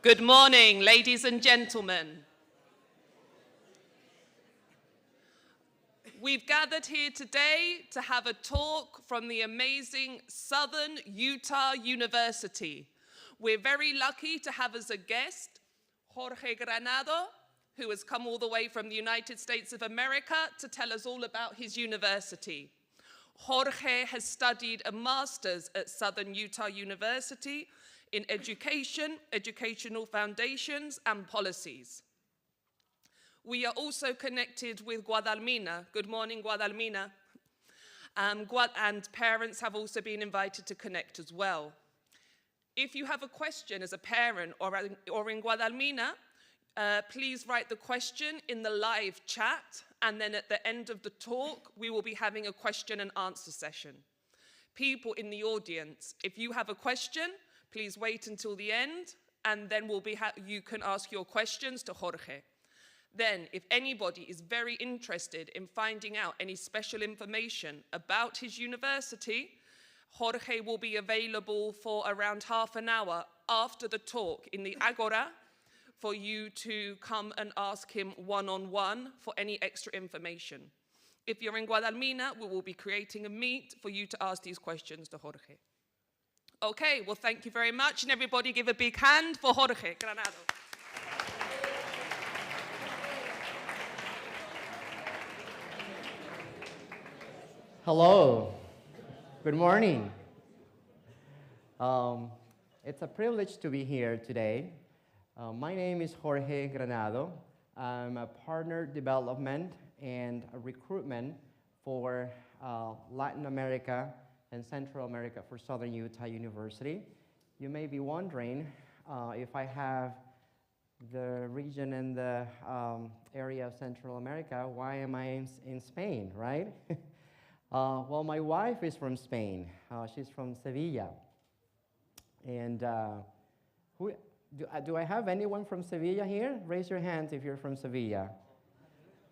Good morning, ladies and gentlemen. We've gathered here today to have a talk from the amazing Southern Utah University. We're very lucky to have as a guest Jorge Granado, who has come all the way from the United States of America to tell us all about his university. Jorge has studied a master's at Southern Utah University in education, educational foundations, and policies. We are also connected with Guadalmina. Good morning, Guadalmina. And parents have also been invited to connect as well. If you have a question as a parent or in Guadalmina, please write the question in the live chat, and then at the end of the talk, we will be having a question and answer session. People in the audience, if you have a question, please wait until the end, and then you can ask your questions to Jorge. Then, if anybody is very interested in finding out any special information about his university, Jorge will be available for around half an hour after the talk in the Agora for you to come and ask him one-on-one for any extra information. If you're in Guadalmina, we will be creating a meet for you to ask these questions to Jorge. Okay, well, thank you very much, and everybody give a big hand for Jorge Granado. Hello, good morning. It's a privilege to be here today. My name is Jorge Granado. I'm a partner development and a recruitment for Latin America and Central America for Southern Utah University. You may be wondering if I have the region and the area of Central America, why am I in Spain, right? Well, my wife is from Spain. She's from Sevilla. And do I have anyone from Sevilla here? Raise your hands if you're from Sevilla.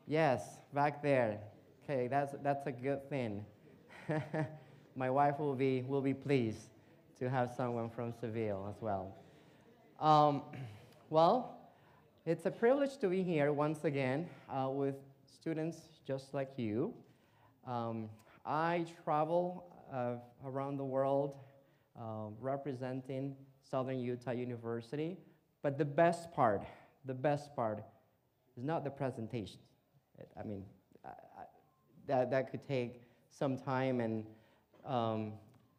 Yes, back there. Okay, that's a good thing. My wife will be pleased to have someone from Seville as well. Well, it's a privilege to be here once again with students just like you. I travel around the world representing Southern Utah University, but the best part is not the presentations. I mean, that could take some time,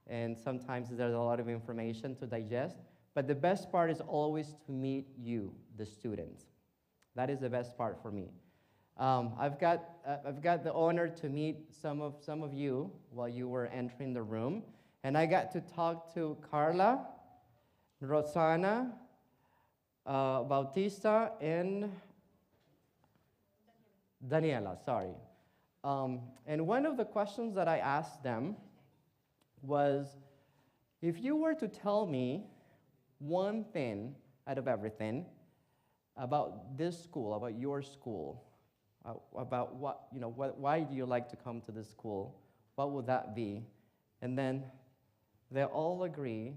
and sometimes there's a lot of information to digest, but the best part is always to meet you, the students. That is the best part for me. I've got the honor to meet some of you while you were entering the room, and I got to talk to Carla, Rosana, Bautista, and Daniela, sorry. And one of the questions that I asked them was, if you were to tell me one thing out of everything about this school, about your school, about why do you like to come to this school, what would that be? And then they all agree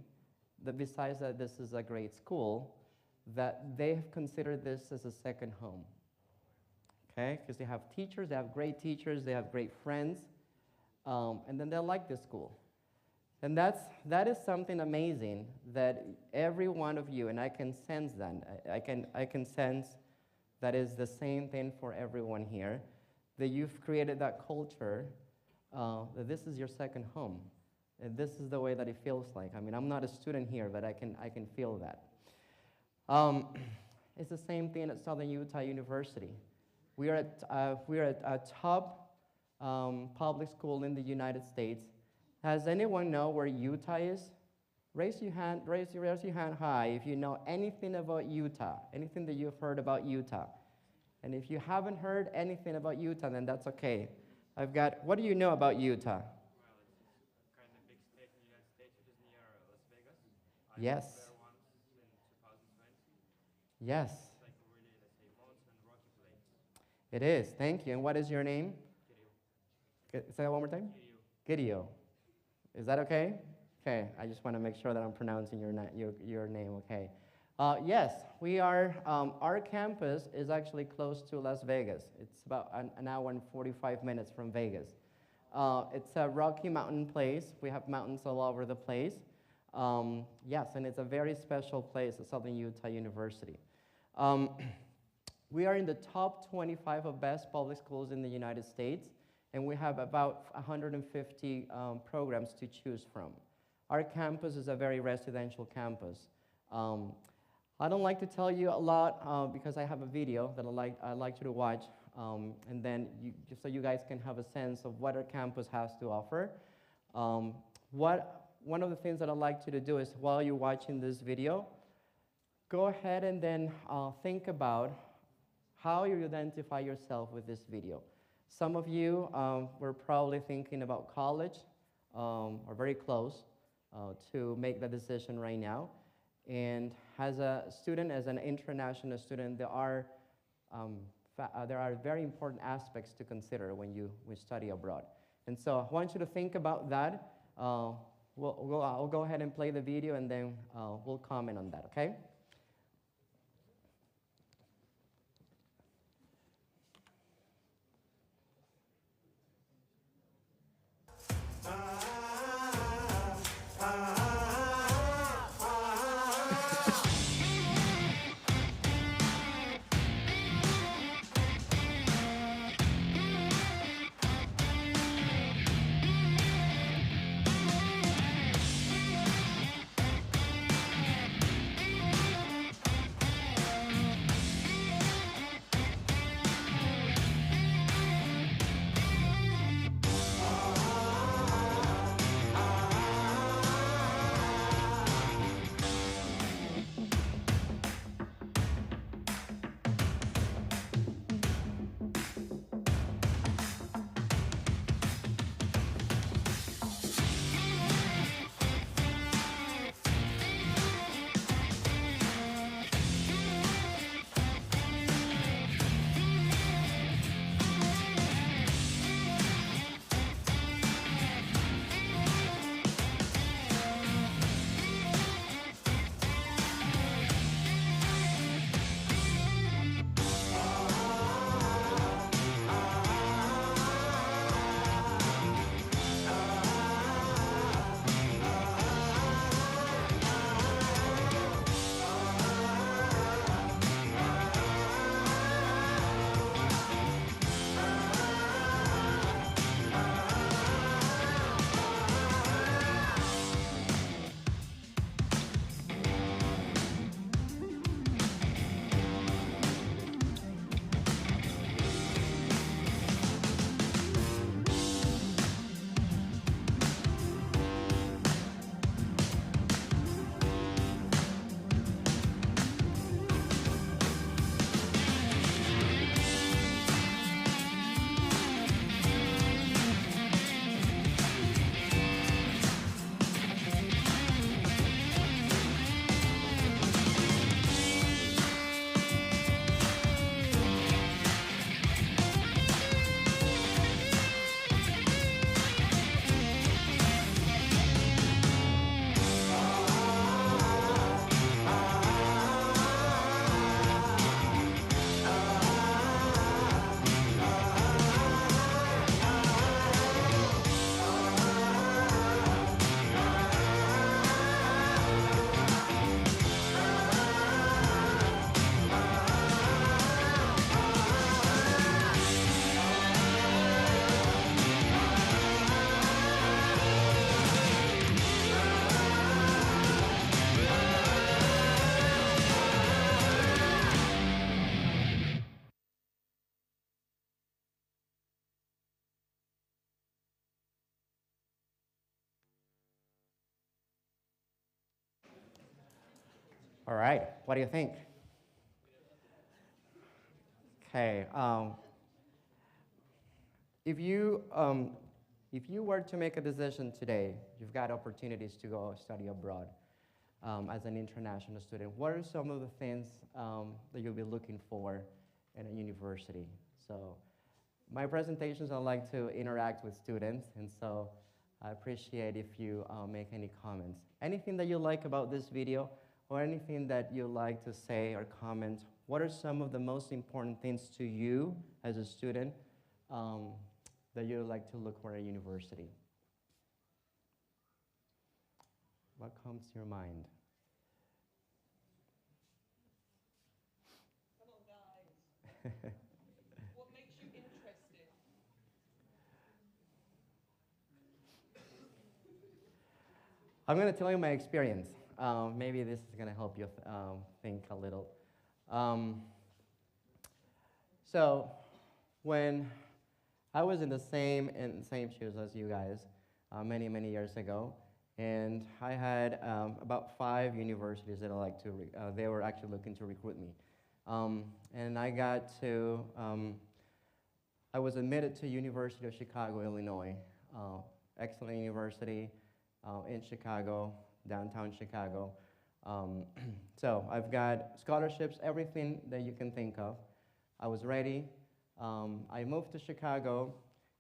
that besides that this is a great school, that they have considered this as a second home. Okay, because they have teachers, they have great friends, and then they like this school. And that is something amazing that every one of you, and I can sense that, I can sense that is the same thing for everyone here, that you've created that culture, that this is your second home. And this is the way that it feels like. I mean, I'm not a student here, but I can feel that. It's the same thing at Southern Utah University. We are a top public school in the United States. Does anyone know where Utah is? Raise your hand high if you know anything about Utah, anything that you've heard about Utah. And if you haven't heard anything about Utah, then that's okay. What do you know about Utah? Well, it's kind of big state in the United States. It is near Las Vegas. Yes. I was there once in 2020. Yes. It's like a really, let's say, mountain rocky place. It is. Thank you. And what is your name? Gideon. Say that one more time. Gideon. Is that okay? Okay. I just want to make sure that I'm pronouncing your name. Okay. Yes, we are. Our campus is actually close to Las Vegas. It's about an hour and 45 minutes from Vegas. It's a Rocky Mountain place. We have mountains all over the place. Yes, and it's a very special place at Southern Utah University. Um, we are in the top 25 of best public schools in the United States, and we have about 150 programs to choose from. Our campus is a very residential campus. I don't like to tell you a lot because I have a video that I'd like you to watch, and then just so you guys can have a sense of what our campus has to offer. One of the things that I'd like you to do is while you're watching this video, go ahead and then think about how you identify yourself with this video. Some of you were probably thinking about college or very close to make the decision right now. And as a student, as an international student, there are very important aspects to consider when you study abroad. And so I want you to think about that. I'll go ahead and play the video, and then we'll comment on that, okay? All right, what do you think? Okay, if you were to make a decision today, you've got opportunities to go study abroad as an international student. What are some of the things that you'll be looking for in a university? So my presentations, I like to interact with students, and so I appreciate if you make any comments. Anything that you like about this video, or anything that you like to say or comment. What are some of the most important things to you as a student that you would like to look for at university? What comes to your mind? Come on, guys. What makes you interested? I'm going to tell you my experience. Maybe this is going to help you think a little. So, when I was in the same shoes as you guys many years ago, and I had about 5 universities that they were actually looking to recruit me, and I was admitted to University of Chicago, Illinois, excellent university in Chicago, downtown Chicago. So I've got scholarships, everything that you can think of. I was ready. I moved to Chicago,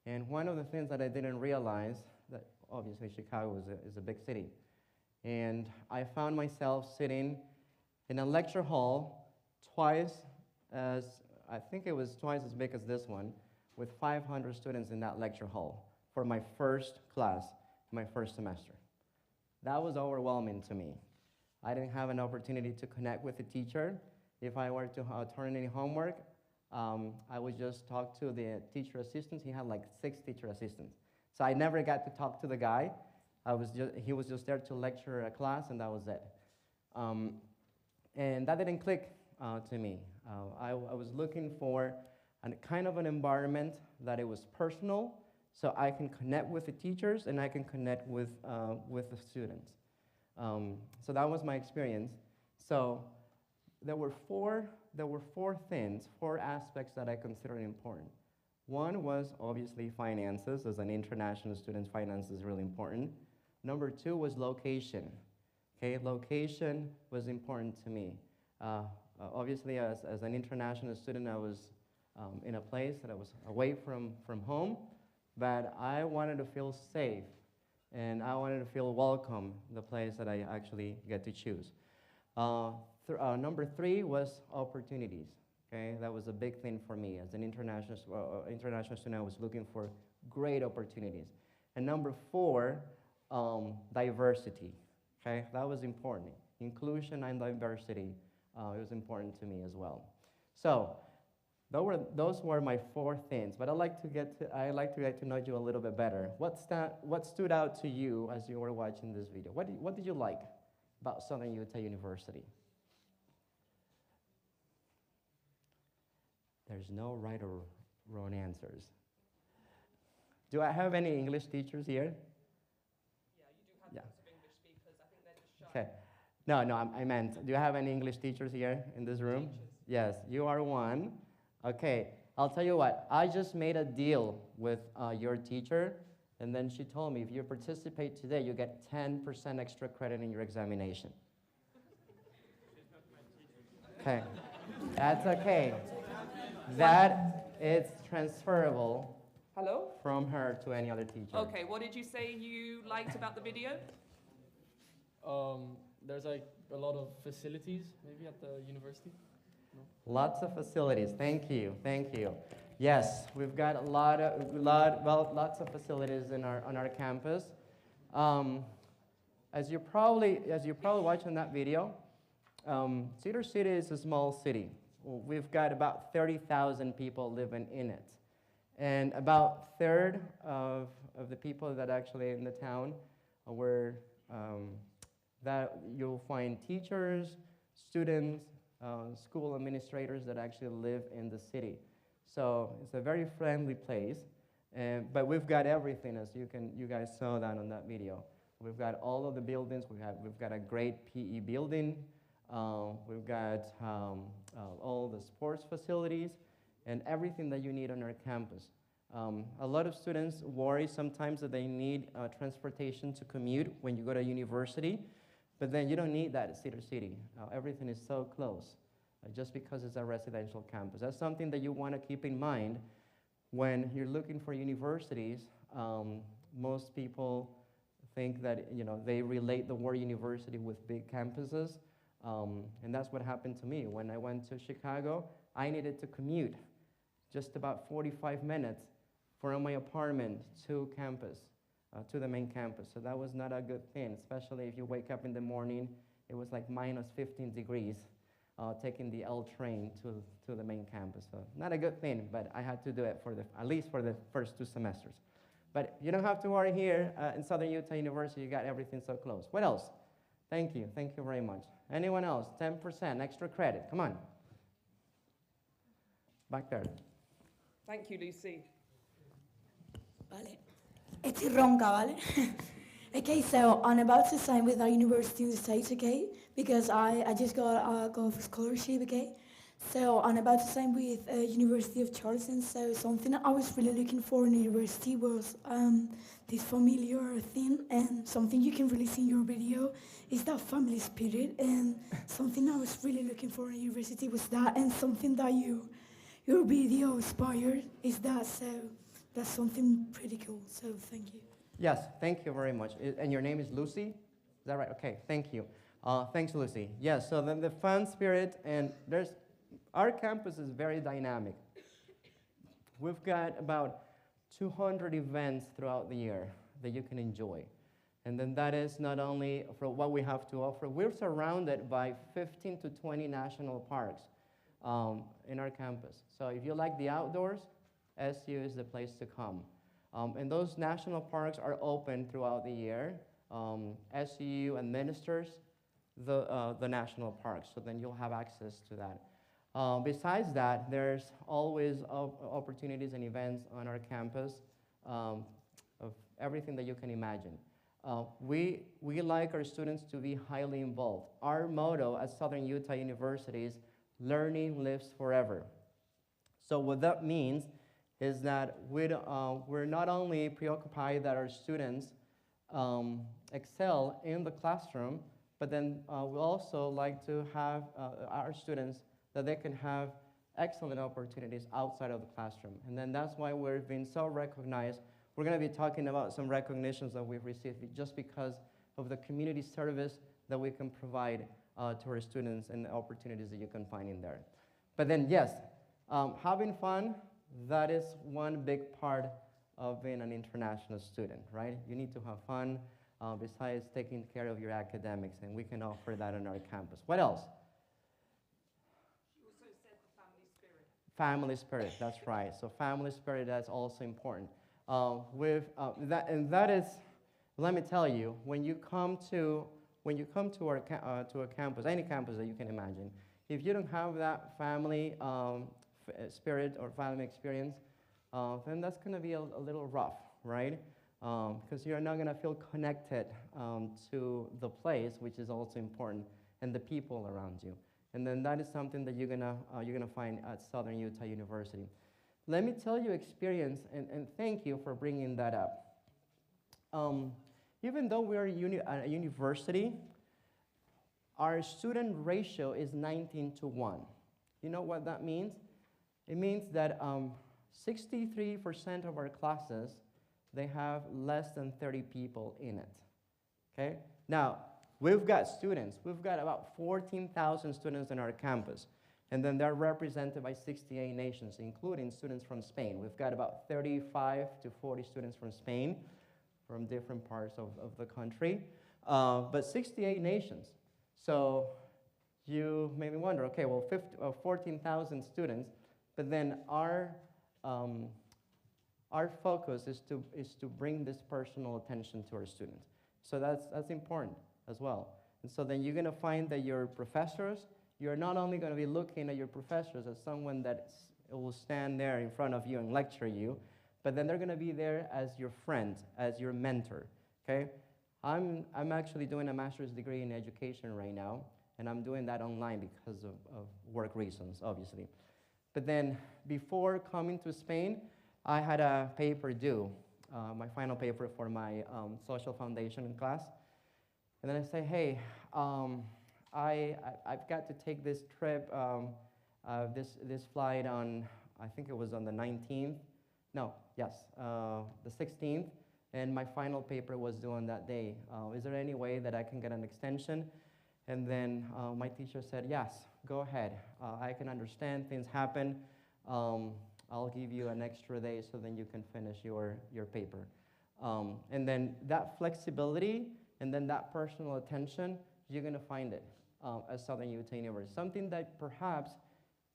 and one of the things that I didn't realize, that obviously Chicago is a big city, and I found myself sitting in a lecture hall I think it was twice as big as this one, with 500 students in that lecture hall for my first class, my first semester. That was overwhelming to me. I didn't have an opportunity to connect with the teacher. If I were to turn in any homework, I would just talk to the teacher assistants. He had like 6 teacher assistants. So I never got to talk to the guy. He was just there to lecture a class, and that was it. And that didn't click to me. I was looking for kind of an environment that it was personal, so I can connect with the teachers and I can connect with the students. So that was my experience. So there were four things, 4 aspects that I considered important. One was obviously finances. As an international student, finance is really important. Number 2 was location. Okay, location was important to me. Obviously, as an international student, I was in a place that I was away from home, but I wanted to feel safe, and I wanted to feel welcome in the place that I actually get to choose. Number 3 was opportunities. Okay, that was a big thing for me. As an international student, I was looking for great opportunities. And number 4, diversity. Okay, that was important. Inclusion and diversity, it was important to me as well. So those were my 4 things. But I'd like to get to know you a little bit better. What stood out to you as you were watching this video? What did you like about Southern Utah University? There's no right or wrong answers. Do I have any English teachers here? Yeah, you do have lots of English speakers. I think they're just shy. Okay. No, I meant, do you have any English teachers here in this room? Teachers. Yes, you are one. Okay, I'll tell you what, I just made a deal with your teacher, and then she told me if you participate today, you get 10% extra credit in your examination. Okay, that's okay. That is transferable. Hello? From her to any other teacher. Okay, what did you say you liked about the video? There's like a lot of facilities maybe at the university. No? Lots of facilities. Thank you. Yes, we've got lots of facilities on our campus. As you probably watched in that video, Cedar City is a small city. We've got about 30,000 people living in it. And about 1/3 of the people that actually in the town were that you'll find teachers, students, school administrators that actually live in the city. So it's a very friendly place. But we've got everything, as you guys saw that on that video. We've got all of the buildings. We've got a great PE building. We've got all the sports facilities and everything that you need on our campus. A lot of students worry sometimes that they need transportation to commute when you go to university, but then you don't need that at Cedar City. Everything is so close, just because it's a residential campus. That's something that you want to keep in mind when you're looking for universities. Most people think that they relate the word university with big campuses. And that's what happened to me. When I went to Chicago, I needed to commute just about 45 minutes from my apartment to campus, to the main campus. So that was not a good thing, especially if you wake up in the morning. It was like minus 15 degrees taking the L train to the main campus. So not a good thing, but I had to do it at least for the first 2 semesters. But you don't have to worry here in Southern Utah University. You got everything so close. What else? Thank you very much. Anyone else? 10% extra credit. Come on. Back there. Thank you, Lucy. Vale. Estoy ronca, ¿vale? Okay, so I'm about to sign with a university in the States, okay? Because I just got a golf scholarship, okay? So I'm about to sign with University of Charleston. So something I was really looking for in university was this familiar thing, and something you can really see in your video is that family spirit. And something I was really looking for in university was that, and something that your video inspired is that. So that's something pretty cool. So thank you. Yes, thank you very much. And your name is Lucy? Is that right? Okay, thank you. Thanks, Lucy. Yes, so then the fun spirit, and our campus is very dynamic. We've got about 200 events throughout the year that you can enjoy. And then that is not only for what we have to offer, we're surrounded by 15 to 20 national parks in our campus. So if you like the outdoors, SU is the place to come. And those national parks are open throughout the year. SU administers the national parks, so then you'll have access to that. Besides that, there's always opportunities and events on our campus of everything that you can imagine. We like our students to be highly involved. Our motto at Southern Utah University is learning lives forever. So what that means is that we're not only preoccupied that our students excel in the classroom, but then we also like to have our students that they can have excellent opportunities outside of the classroom. And then that's why we've been so recognized. We're going to be talking about some recognitions that we've received just because of the community service that we can provide to our students and the opportunities that you can find in there. But then, yes, having fun, that is one big part of being an international student, right? You need to have fun besides taking care of your academics, and we can offer that on our campus. What else? She also said the family spirit. Family spirit, that's right. So family spirit, that's also important. That is, let me tell you, when you come to a campus, any campus that you can imagine, if you don't have that family spirit or family experience, then that's going to be a little rough, right? Because you're not going to feel connected to the place, which is also important, and the people around you. And then that is something that you're gonna find at Southern Utah University. Let me tell you experience, and thank you for bringing that up. Even though we're a university, our student ratio is 19:1. You know what that means? It means that 63% of our classes, they have less than 30 people in it, okay? Now, we've got students. We've got about 14,000 students on our campus, and then they're represented by 68 nations, including students from Spain. We've got about 35 to 40 students from Spain, from different parts of the country, but 68 nations. So you maybe wonder, okay, well, 14,000 students, but then our focus is to bring this personal attention to our students. So that's important as well. And so then you're going to find that your professors, you're not only going to be looking at your professors as someone that will stand there in front of you and lecture you, but then they're going to be there as your friend, as your mentor, okay? I'm actually doing a master's degree in education right now, and I'm doing that online because of work reasons, obviously. But then before coming to Spain, I had a paper due, my final paper for my social foundation class. And then I say, hey, I've got to take this trip, this flight on, I think it was on the 19th. No, yes, the 16th. And my final paper was due on that day. Is there any way that I can get an extension? And then my teacher said, yes, go ahead. I can understand things happen. I'll give you an extra day so then you can finish your paper. And then that flexibility and then that personal attention, you're going to find it at Southern Utah University. Something that perhaps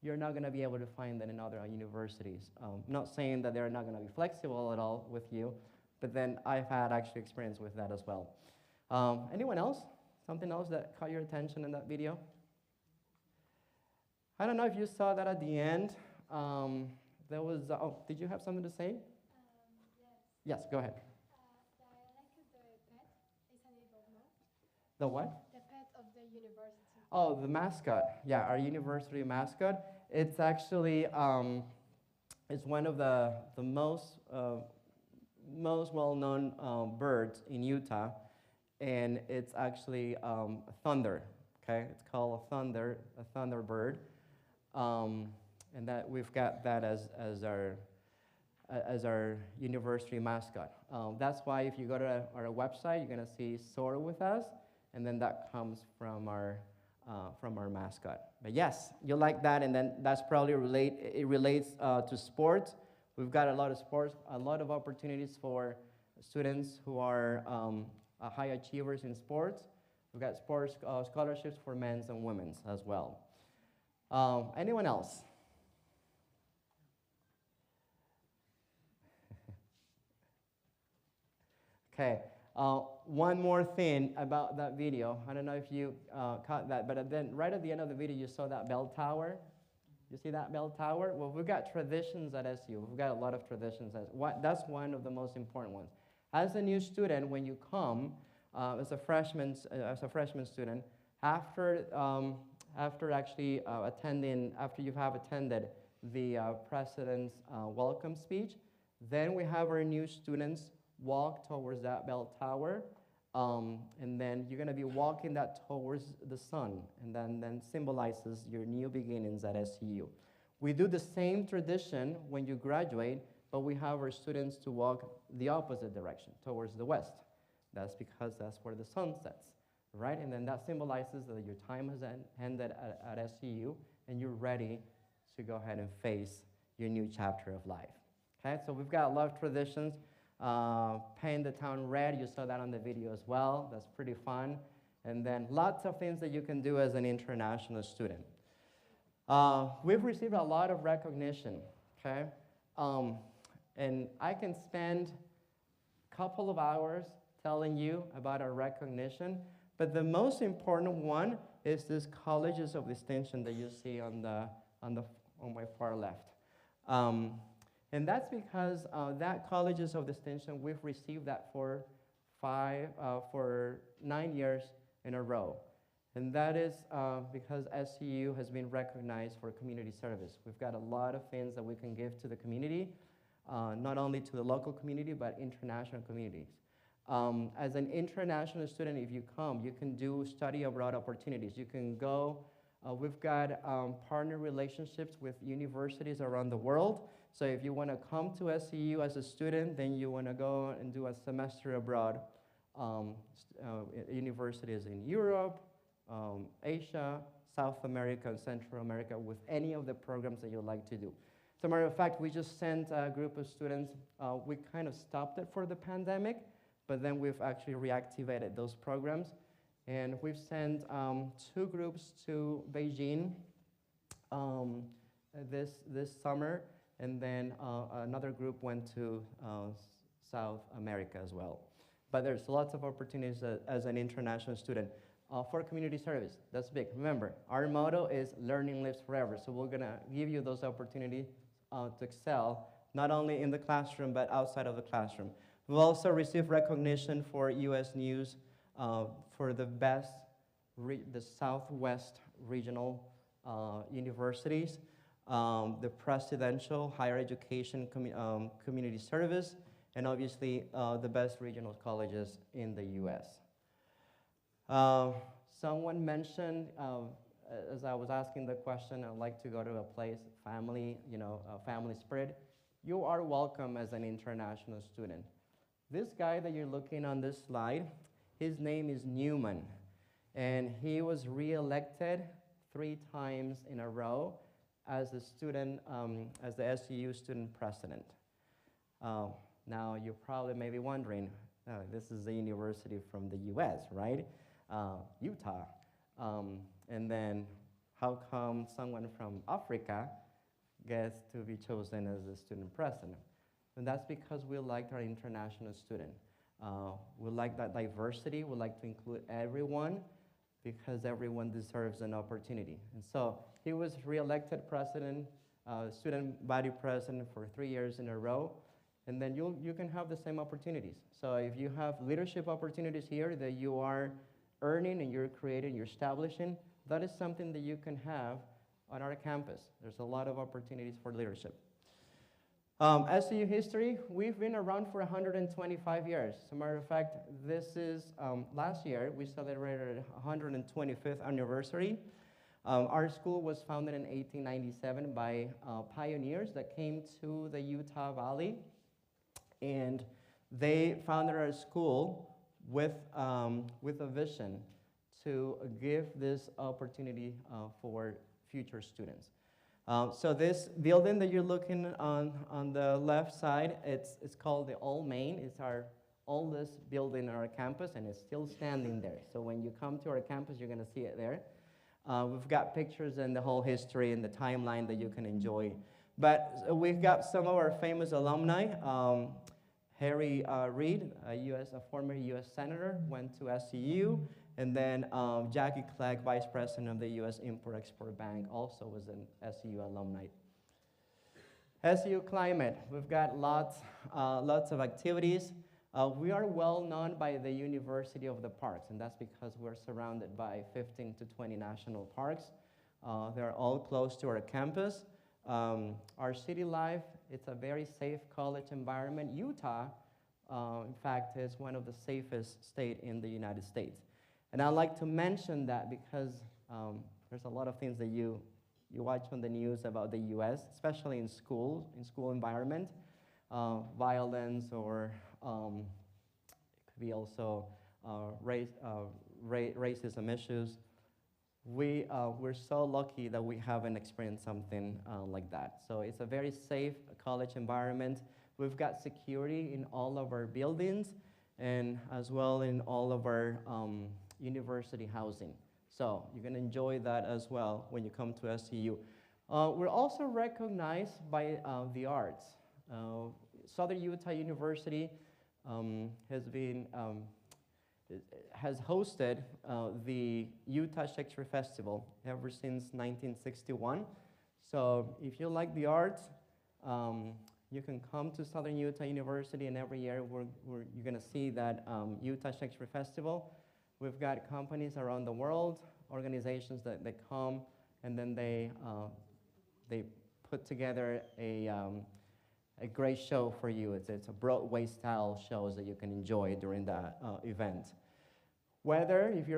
you're not going to be able to find that in other universities. Not saying that they're not going to be flexible at all with you, but then I've had actually experience with that as well. Anyone else? Something else that caught your attention in that video? I don't know if you saw that at the end. There was, oh, did you have something to say? Yes. Yes, go ahead. I like the pet. It's a little more. The what? The pet of the university. Oh, the mascot. Yeah, our university mascot. It's actually, it's one of the most well-known birds in Utah, and it's actually thunder. Okay, it's called a thunderbird, and that we've got that as our university mascot. That's why if you go to our website, you're gonna see "Soar with Us," and then that comes from our mascot. But yes, you like that, and then that's probably relates to sports. We've got a lot of sports, a lot of opportunities for students who are high achievers in sports. We've got sports scholarships for men's and women's as well. Anyone else? Okay. One more thing about that video. I don't know if you caught that, but then right at the end of the video, you saw that bell tower. You see that bell tower? Well, we've got traditions at SU. We've got a lot of traditions. That's one of the most important ones. As a new student, when you come as a freshman student, after you have attended the president's welcome speech, then we have our new students walk towards that bell tower, and then you're going to be walking that towards the sun, and then symbolizes your new beginnings at SCU. We do the same tradition when you graduate, but we have our students to walk the opposite direction, towards the west. That's because that's where the sun sets, right? And then that symbolizes that your time has ended at SCU, and you're ready to go ahead and face your new chapter of life. Okay, so we've got a lot of traditions. Paint the town red, you saw that on the video as well. That's pretty fun. And then lots of things that you can do as an international student. We've received a lot of recognition, okay? And I can spend a couple of hours telling you about our recognition, but the most important one is this colleges of distinction that you see on my far left. And that's because that colleges of distinction, we've received that for 9 years in a row. And that is because SCU has been recognized for community service. We've got a lot of things that we can give to the community, not only to the local community, but international communities. As an international student, if you come, you can do study abroad opportunities. You can go, we've got partner relationships with universities around the world. So if you want to come to SCU as a student, then you want to go and do a semester abroad, universities in Europe, Asia, South America, and Central America with any of the programs that you'd like to do. As a matter of fact, we just sent a group of students, we kind of stopped it for the pandemic, but then we've actually reactivated those programs. And we've sent 2 groups to Beijing this summer, and then another group went to South America as well. But there's lots of opportunities as an international student. For community service, that's big. Remember, our motto is learning lives forever. So we're gonna give you those opportunities to excel, not only in the classroom, but outside of the classroom. We've also received recognition for US News for the best, the Southwest regional universities, the Presidential Higher Education Community Service, and obviously the best regional colleges in the US. Someone mentioned, as I was asking the question, I'd like to go to a place, family, family spirit. You are welcome as an international student. This guy that you're looking on this slide, his name is Newman. and he was re-elected 3 times in a row as the student, as the SU student president. Now you're probably maybe wondering, this is a university from the US, right? Utah. And then how come someone from Africa gets to be chosen as the student president? And that's because we like our international student. We like that diversity. We like to include everyone because everyone deserves an opportunity. And so he was re-elected president, student body president for 3 years in a row. And then you can have the same opportunities. So if you have leadership opportunities here that you are earning and you're creating, you're establishing, that is something that you can have on our campus. There's a lot of opportunities for leadership. SU history, we've been around for 125 years. As a matter of fact, this is, last year, we celebrated 125th anniversary. Our school was founded in 1897 by pioneers that came to the Utah Valley. And they founded our school with a vision to give this opportunity for future students. So this building that you're looking on the left side, it's called the Old Main. It's our oldest building on our campus, and it's still standing there. So when you come to our campus, you're going to see it there. We've got pictures and the whole history and the timeline that you can enjoy. But we've got some of our famous alumni. Harry Reid, a former U.S. Senator, went to SCU. And then Jackie Clegg, Vice President of the U.S. Import-Export Bank, also was an SCU alumni. SCU climate, we've got lots of activities. We are well known by the University of the Parks, and that's because we're surrounded by 15 to 20 national parks. They're all close to our campus. Our city life, it's a very safe college environment. Utah, in fact, is one of the safest states in the United States. And I'd like to mention that because there's a lot of things that you watch on the news about the U.S., especially in school environment, violence, or it could be also racism issues. We're so lucky that we haven't experienced something like that. So it's a very safe college environment. We've got security in all of our buildings and as well in all of our university housing. So you're going to enjoy that as well when you come to SCU. We're also recognized by the arts. Southern Utah University has hosted the Utah Shakespeare Festival ever since 1961. So if you like the arts, you can come to Southern Utah University, and every year you're going to see that Utah Shakespeare Festival. We've got companies around the world, organizations that come, and then they put together a great show for you. It's a Broadway-style shows that you can enjoy during that event. Weather, if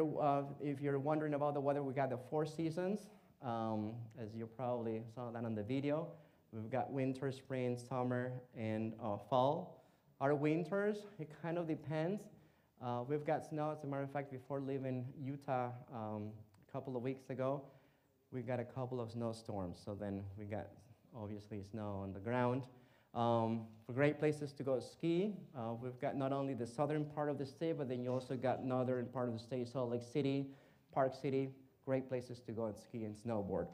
you're wondering about the weather, we got the 4 seasons, as you probably saw that on the video. We've got winter, spring, summer, and fall. Our winters, it kind of depends. We've got snow. As a matter of fact, before leaving Utah a couple of weeks ago, we got a couple of snowstorms. So then we got, obviously, snow on the ground. For great places to go ski, we've got not only the southern part of the state, but then you also got northern part of the state, Salt Lake City, Park City, great places to go and ski and snowboard.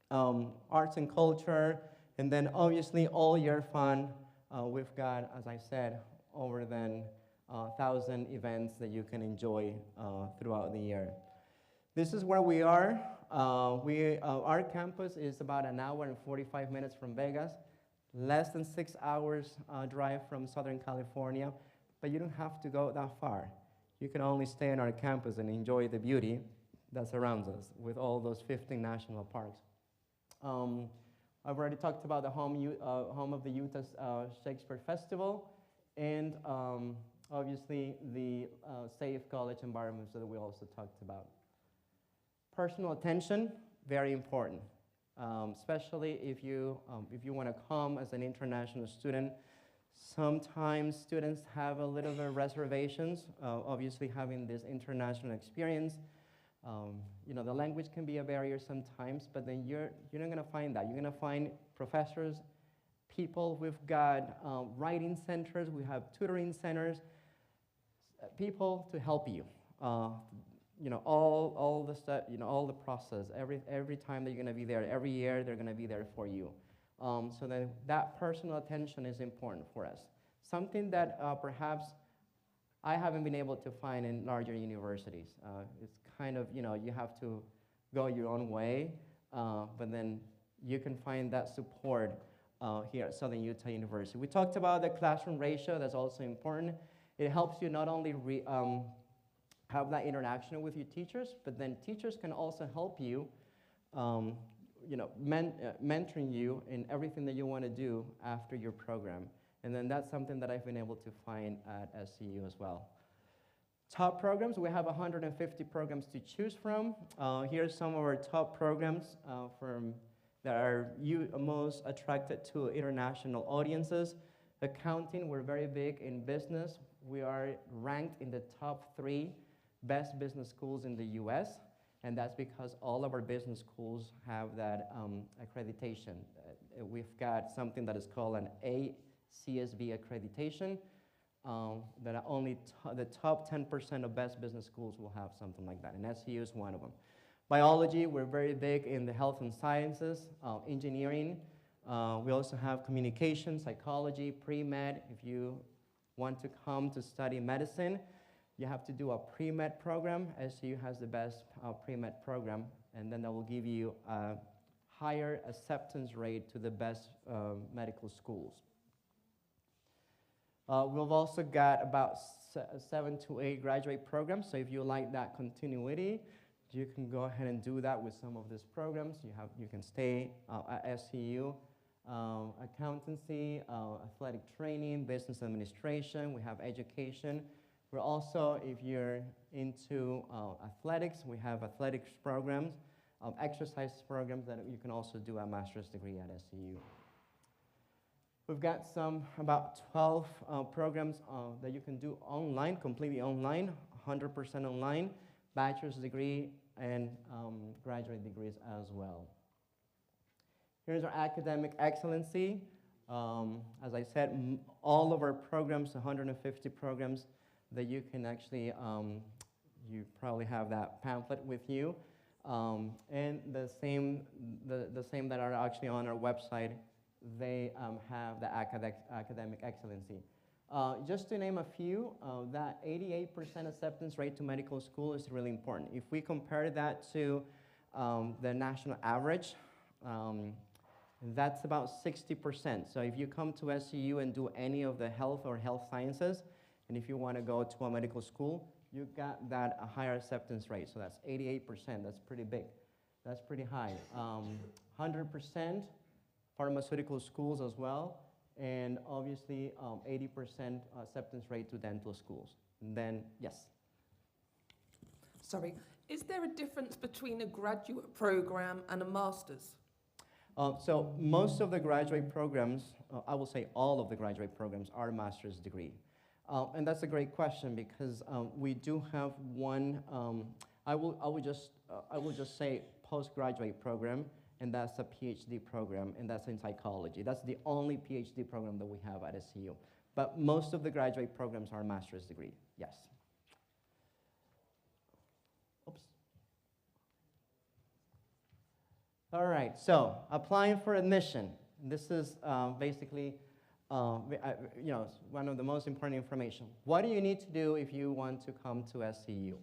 Arts and culture, and then obviously all year fun. We've got, as I said, over than 1,000 events that you can enjoy throughout the year. This is where we are. Our campus is about an hour and 45 minutes from Vegas, less than 6 hours drive from Southern California, but you don't have to go that far. You can only stay on our campus and enjoy the beauty that surrounds us with all those 15 national parks. I've already talked about the home of the Utah Shakespeare Festival, and obviously the safe college environments that we also talked about. Personal attention, very important, especially if you want to come as an international student. Sometimes students have a little bit of reservations, obviously having this international experience. The language can be a barrier sometimes, but then you're not going to find that. You're going to find professors, people. We've got writing centers, we have tutoring centers, people to help you. All the stuff, all the process. Every time that you're going to be there, every year they're going to be there for you. So that personal attention is important for us. Something that perhaps I haven't been able to find in larger universities. It's kind of, you have to go your own way, but then you can find that support here at Southern Utah University. We talked about the classroom ratio. That's also important. It helps you not only have that interaction with your teachers, but then teachers can also help you mentoring you in everything that you want to do after your program. And then that's something that I've been able to find at SCU as well. Top programs, we have 150 programs to choose from. Here's some of our top programs that are most attracted to international audiences. Accounting, we're very big in business. We are ranked in the top 3 best business schools in the US. And that's because all of our business schools have that accreditation. We've got something that is called an ACSB accreditation, that only the top 10% of best business schools will have something like that, and SCU is one of them. Biology, we're very big in the health and sciences, engineering. We also have communication, psychology, pre-med. If you want to come to study medicine, you have to do a pre-med program. SCU has the best pre-med program, and then that will give you a higher acceptance rate to the best medical schools. We've also got about 7 to 8 graduate programs, so if you like that continuity, you can go ahead and do that with some of these programs. You can stay at SCU. Accountancy, athletic training, business administration, we have education. We're also, if you're into athletics, we have athletics programs, exercise programs that you can also do a master's degree at SCU. We've got about 12 programs that you can do online, completely online, 100% online, bachelor's degree and graduate degrees as well. Here's our academic excellency. As I said, all of our programs, 150 programs, that you can actually, you probably have that pamphlet with you, and the same that are actually on our website, they have the academic excellency. Just to name a few, that 88% acceptance rate to medical school is really important. If we compare that to the national average, that's about 60%. So if you come to SCU and do any of the health or health sciences, and if you want to go to a medical school, you got that a higher acceptance rate. So that's 88%. That's pretty big. That's pretty high. 100% pharmaceutical schools as well, and obviously 80% acceptance rate to dental schools. And then, yes. Sorry, is there a difference between a graduate program and a master's? So most of the graduate programs, I will say all of the graduate programs are master's degree. And that's a great question because we do have one, I will just say postgraduate program, and that's a PhD program, and that's in psychology. That's the only PhD program that we have at SCU. But most of the graduate programs are master's degree, yes. Oops. All right, so applying for admission. This is basically one of the most important information. What do you need to do if you want to come to SCU?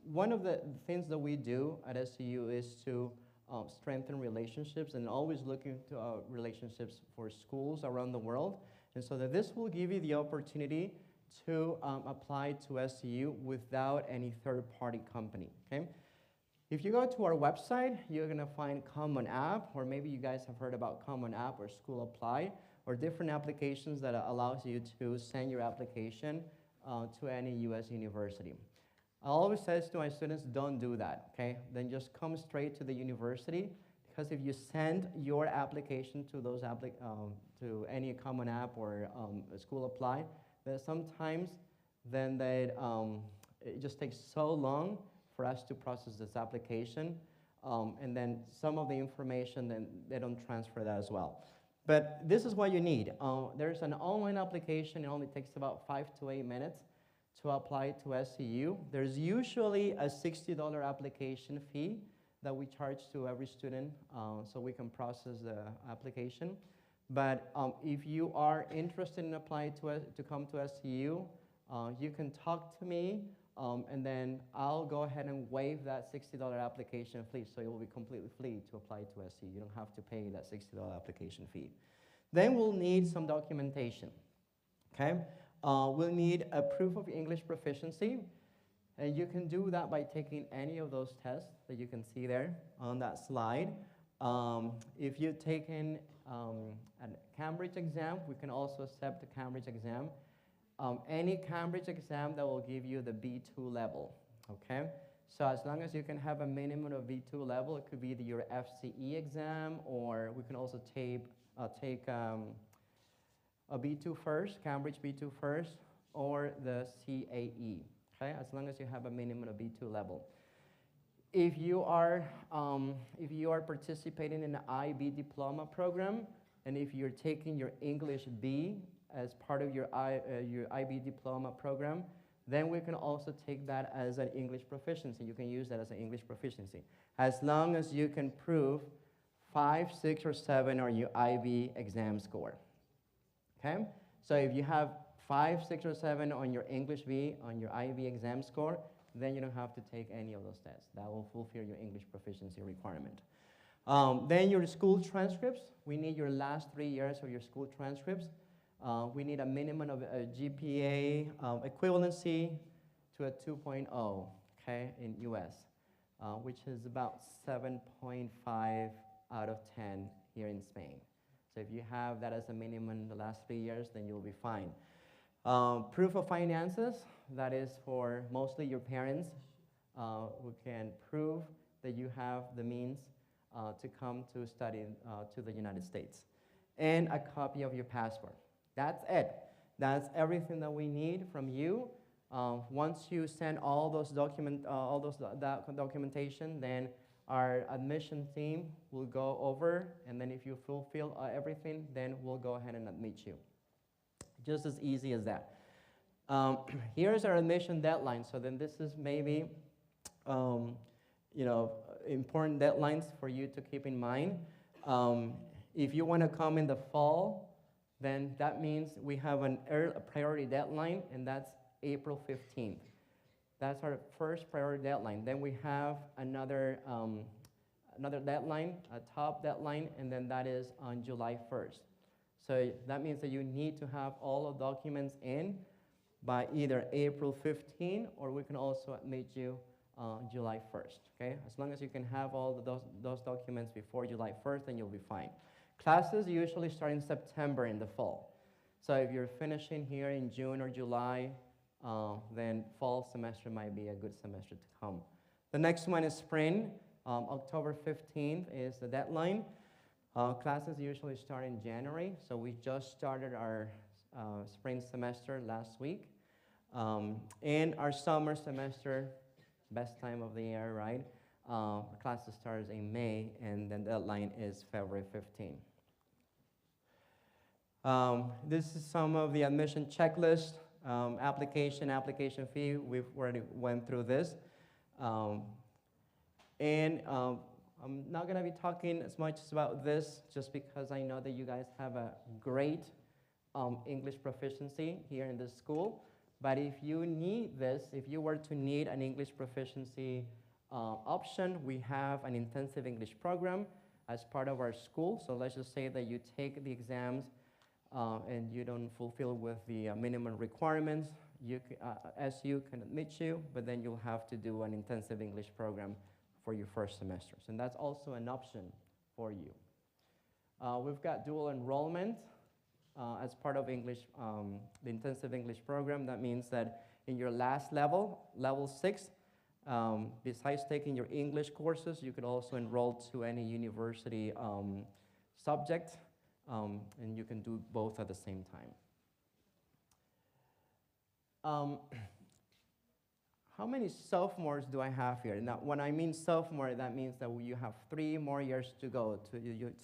One of the things that we do at SCU is to strengthen relationships and always looking to relationships for schools around the world. And so that this will give you the opportunity to apply to SCU without any third-party company, okay? If you go to our website, you're going to find Common App, or maybe you guys have heard about Common App or School Apply, or different applications that allows you to send your application to any U.S. university. I always say to my students, don't do that, okay? Then just come straight to the university, because if you send your application to to any Common App or School Apply, then sometimes it just takes so long for us to process this application, and then some of the information, then they don't transfer that as well. But this is what you need. There's an online application. It only takes about 5 to 8 minutes to apply to SCU. There's usually a $60 application fee that we charge to every student so we can process the application. But if you are interested in applying to come to SCU, you can talk to me, and then I'll go ahead and waive that $60 application fee, so it will be completely free to apply to SCU. You don't have to pay that $60 application fee. Then we'll need some documentation, okay? We'll need a proof of English proficiency, and you can do that by taking any of those tests that you can see there on that slide. If you've taken a Cambridge exam, we can also accept the Cambridge exam. Any Cambridge exam that will give you the B2 level, okay? So as long as you can have a minimum of B2 level, it could be your FCE exam, or we can also take a B2 first, Cambridge B2 first, or the CAE, okay? As long as you have a minimum of B2 level. If you are participating in the IB diploma program, and if you're taking your English B as part of your IB diploma program, then we can also take that as an English proficiency. You can use that as an English proficiency, as long as you can prove 5, 6, or 7 on your IB exam score. Okay? So if you have 5, 6, or 7 on your English B, on your IB exam score, then you don't have to take any of those tests. That will fulfill your English proficiency requirement. Then your school transcripts. We need your last 3 years of your school transcripts. We need a minimum of a GPA equivalency to a 2.0, okay, in US, which is about 7.5 out of 10 here in Spain. So if you have that as a minimum the last 3 years, then you'll be fine. Proof of finances, that is for mostly your parents who can prove that you have the means to come to study to the United States. And a copy of your passport. That's it. That's everything that we need from you. Once you send all those documentation, then our admission team will go over, and then if you fulfill everything, then we'll go ahead and admit you. Just as easy as that. Here's our admission deadline. So then this is maybe, important deadlines for you to keep in mind. If you want to come in the fall, then that means we have a priority deadline, and that's April 15th. That's our first priority deadline. Then we have another deadline, a top deadline, and then that is on July 1st. So that means that you need to have all the documents in by either April 15, or we can also admit you July 1st, okay? As long as you can have all those documents before July 1st, then you'll be fine. Classes usually start in September in the fall. So if you're finishing here in June or July, then fall semester might be a good semester to come. The next one is spring. October 15th is the deadline. Classes usually start in January, so we just started our spring semester last week. And our summer semester, best time of the year, right? Classes starts in May, and then the deadline is February 15th. This is some of the admission checklist, application fee. We've already went through this. I'm not going to be talking as much about this just because I know that you guys have a great English proficiency here in this school. But if you need this, if you were to need an English proficiency option, we have an intensive English program as part of our school. So let's just say that you take the exams and you don't fulfill with the minimum requirements. SU can admit you, but then you'll have to do an intensive English program for your first semesters, and that's also an option for you. We've got dual enrollment as part of English, the intensive English program. That means that in your last level, level 6, Besides taking your English courses, you could also enroll to any university subject, and you can do both at the same time. How many sophomores do I have here? Now, when I mean sophomore, that means that you have 3 more years to go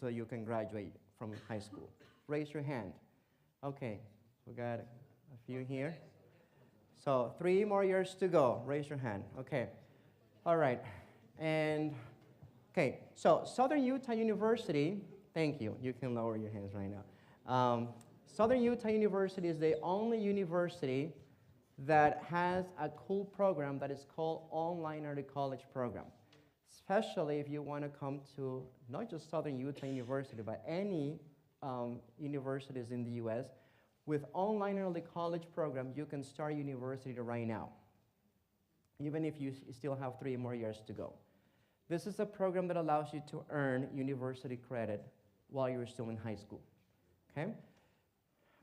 so you can graduate from high school. Raise your hand. Okay, we got a few here. So 3 more years to go. Raise your hand. Okay. All right. And, okay, so Southern Utah University, thank you. You can lower your hands right now. Southern Utah University is the only university that has a cool program that is called Online Early College Program. Especially if you want to come to not just Southern Utah University, but any universities in the US. With Online Early College Program, you can start university right now, even if you still have 3 more years to go. This is a program that allows you to earn university credit while you're still in high school, okay?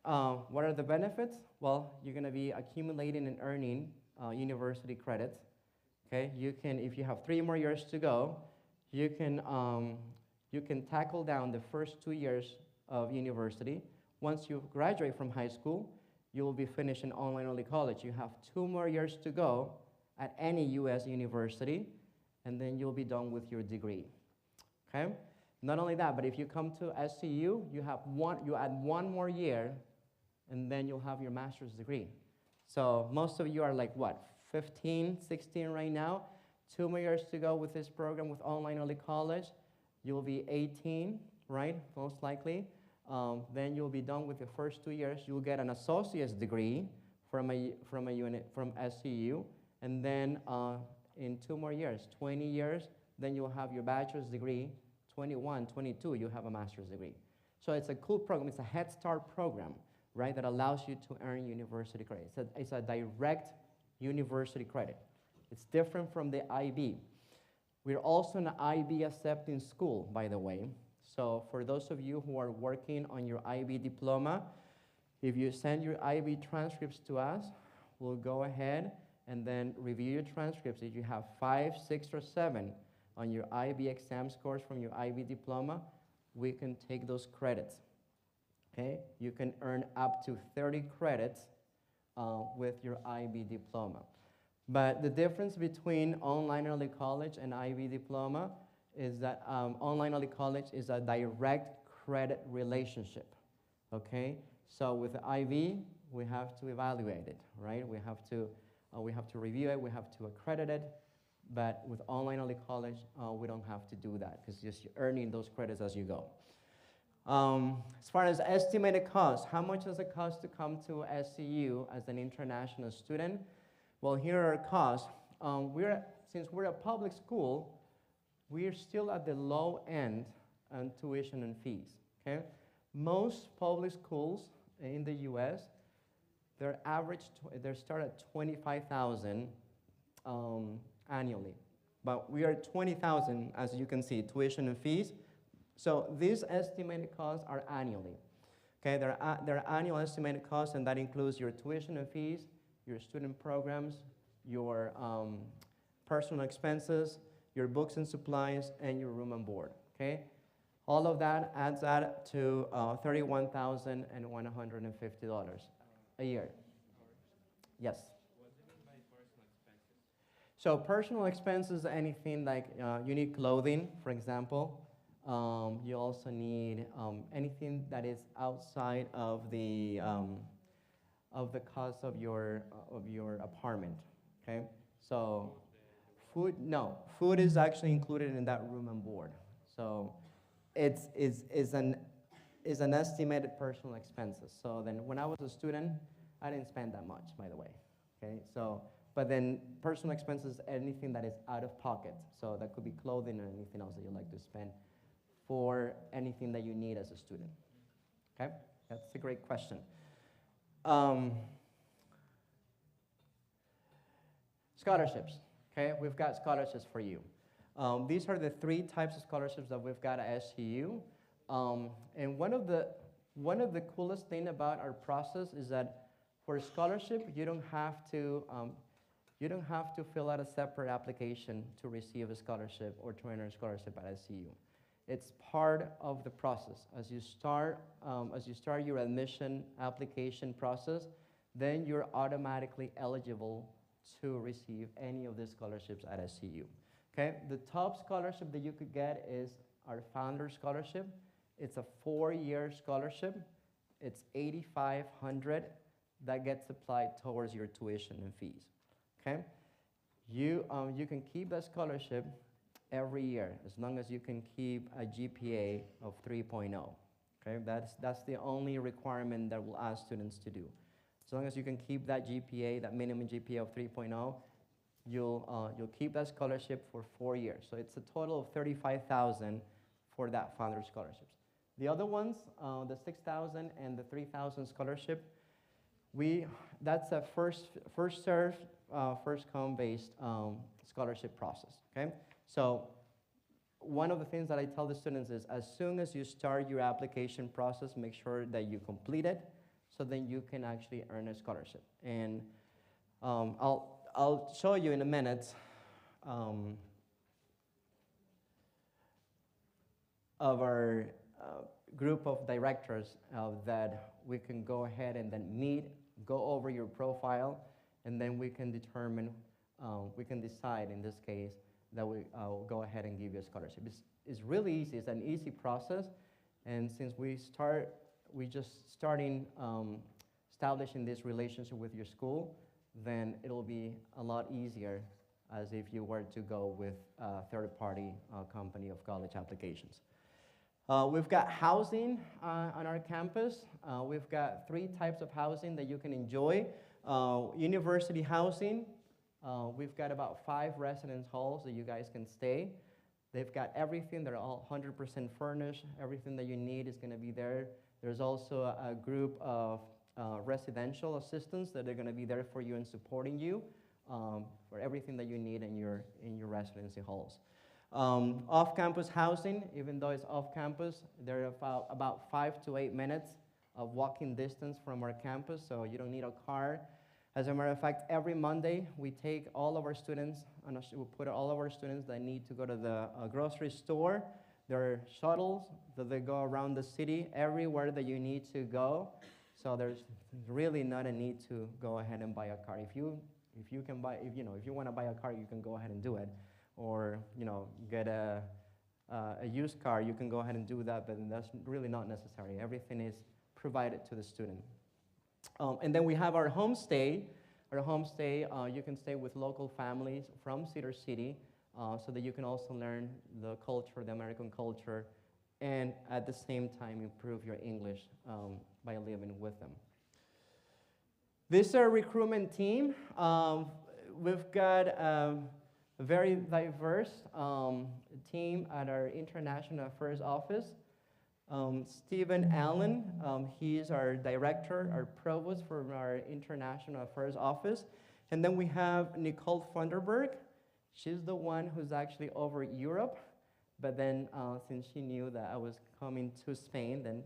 What are the benefits? Well, you're going to be accumulating and earning university credits. Okay, you can, if you have 3 more years to go, you can tackle down the first 2 years of university. Once you graduate from high school, you will be finishing online early college. You have 2 more years to go at any U.S. university, and then you'll be done with your degree. Okay. Not only that, but if you come to SCU, you add 1 more year, and then you'll have your master's degree. So most of you are like, what, 15, 16 right now? 2 more years to go with this program with online early college. You'll be 18, right, most likely. Then you'll be done with the first 2 years. You'll get an associate's degree from SCU, and then in 2 more years, 20 years, then you'll have your bachelor's degree. 21, 22, you have a master's degree. So it's a cool program. It's a Head Start program, right, that allows you to earn university credit. It's a direct university credit. It's different from the IB. We're also an IB accepting school, by the way. So for those of you who are working on your IB diploma, if you send your IB transcripts to us, we'll go ahead and then review your transcripts. If you have 5, 6, or 7 on your IB exam scores from your IB diploma, we can take those credits. Okay? You can earn up to 30 credits with your IB diploma. But the difference between online early college and IB diploma is that online early college is a direct credit relationship. Okay? So with the IB, we have to evaluate it, right? We have to review it, we have to accredit it. But with online early college, we don't have to do that because you're earning those credits as you go. As far as estimated cost, how much does it cost to come to SCU as an international student? Well, here are our costs. Since we're a public school, we're still at the low end on tuition and fees. Okay? Most public schools in the U.S., they start at $25,000 annually. But we are at $20,000, as you can see, tuition and fees. So these estimated costs are annually. Okay, they're annual estimated costs, and that includes your tuition and fees, your student programs, your personal expenses, your books and supplies, and your room and board. Okay, all of that adds up to $31,150 a year. Yes. So personal expenses, anything like you need clothing, for example. You also need anything that is outside of the cost of your apartment. Okay. So food is actually included in that room and board. So it's an estimated personal expenses. So then when I was a student, I didn't spend that much, by the way. Okay. So. But then personal expenses, anything that is out of pocket. So that could be clothing or anything else that you like to spend for anything that you need as a student. Okay? That's a great question. Scholarships. Okay? We've got scholarships for you. These are the 3 types of scholarships that we've got at SCU. And one of the coolest thing about our process is that for a scholarship, you don't have to You don't have to fill out a separate application to receive a scholarship or to enter a scholarship at SCU. It's part of the process. As you start your admission application process, then you're automatically eligible to receive any of these scholarships at SCU. Okay, the top scholarship that you could get is our Founder Scholarship. It's a 4-year scholarship. It's $8,500 that gets applied towards your tuition and fees. Okay, you can keep that scholarship every year as long as you can keep a GPA of 3.0. Okay, that's the only requirement that we'll ask students to do. As long as you can keep that GPA, that minimum GPA of 3.0, you'll keep that scholarship for 4 years. So it's a total of $35,000 for that Founder Scholarships. The other ones, the $6,000 and the $3,000 scholarship, that's a first served, first come based scholarship process. Okay, so one of the things that I tell the students is, as soon as you start your application process, make sure that you complete it, so then you can actually earn a scholarship. And I'll show you in a minute of our group of directors that we can go ahead and then meet, go over your profile, and then we can determine, we can decide in this case that we will go ahead and give you a scholarship. It's really easy. It's an easy process, and since we just starting establishing this relationship with your school, then it'll be a lot easier as if you were to go with a third-party company of college applications. We've got housing on our campus. We've got 3 types of housing that you can enjoy. University housing, we've got about 5 residence halls that you guys can stay. They've got everything. They're all 100% furnished. Everything that you need is going to be there. There's also a group of residential assistants that are going to be there for you and supporting you for everything that you need in your residency halls. Off-campus housing, even though it's off-campus, they're about 5 to 8 minutes of walking distance from our campus, so you don't need a car. As a matter of fact, every Monday we take all of our students, and we put all of our students that need to go to the grocery store. There are shuttles that they go around the city, everywhere that you need to go. So there's really not a need to go ahead and buy a car. If you want to buy a car, you can go ahead and do it, or get a used car. You can go ahead and do that, but that's really not necessary. Everything is provided to the student. And then we have our homestay. Our homestay, you can stay with local families from Cedar City, so that you can also learn the culture, the American culture, and at the same time improve your English by living with them. This is our recruitment team. We've got a very diverse team at our International Affairs office. Stephen Allen, he is our director, our provost for our International Affairs office. And then we have Nicole Funderburg. She's the one who's actually over Europe. But then since she knew that I was coming to Spain, then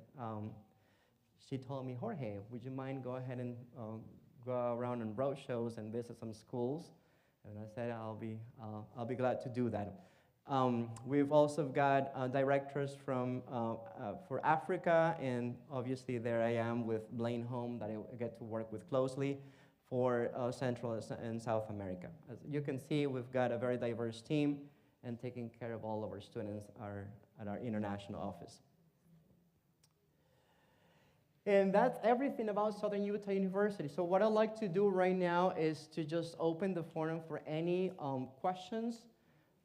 she told me, Jorge, would you mind go ahead and go around on road shows and visit some schools? And I said, I'll be glad to do that. We've also got directors for Africa, and obviously there I am with Blaine Home that I get to work with closely for Central and South America. As you can see, we've got a very diverse team and taking care of all of our students at our international office. And that's everything about Southern Utah University. So what I'd like to do right now is to just open the forum for any questions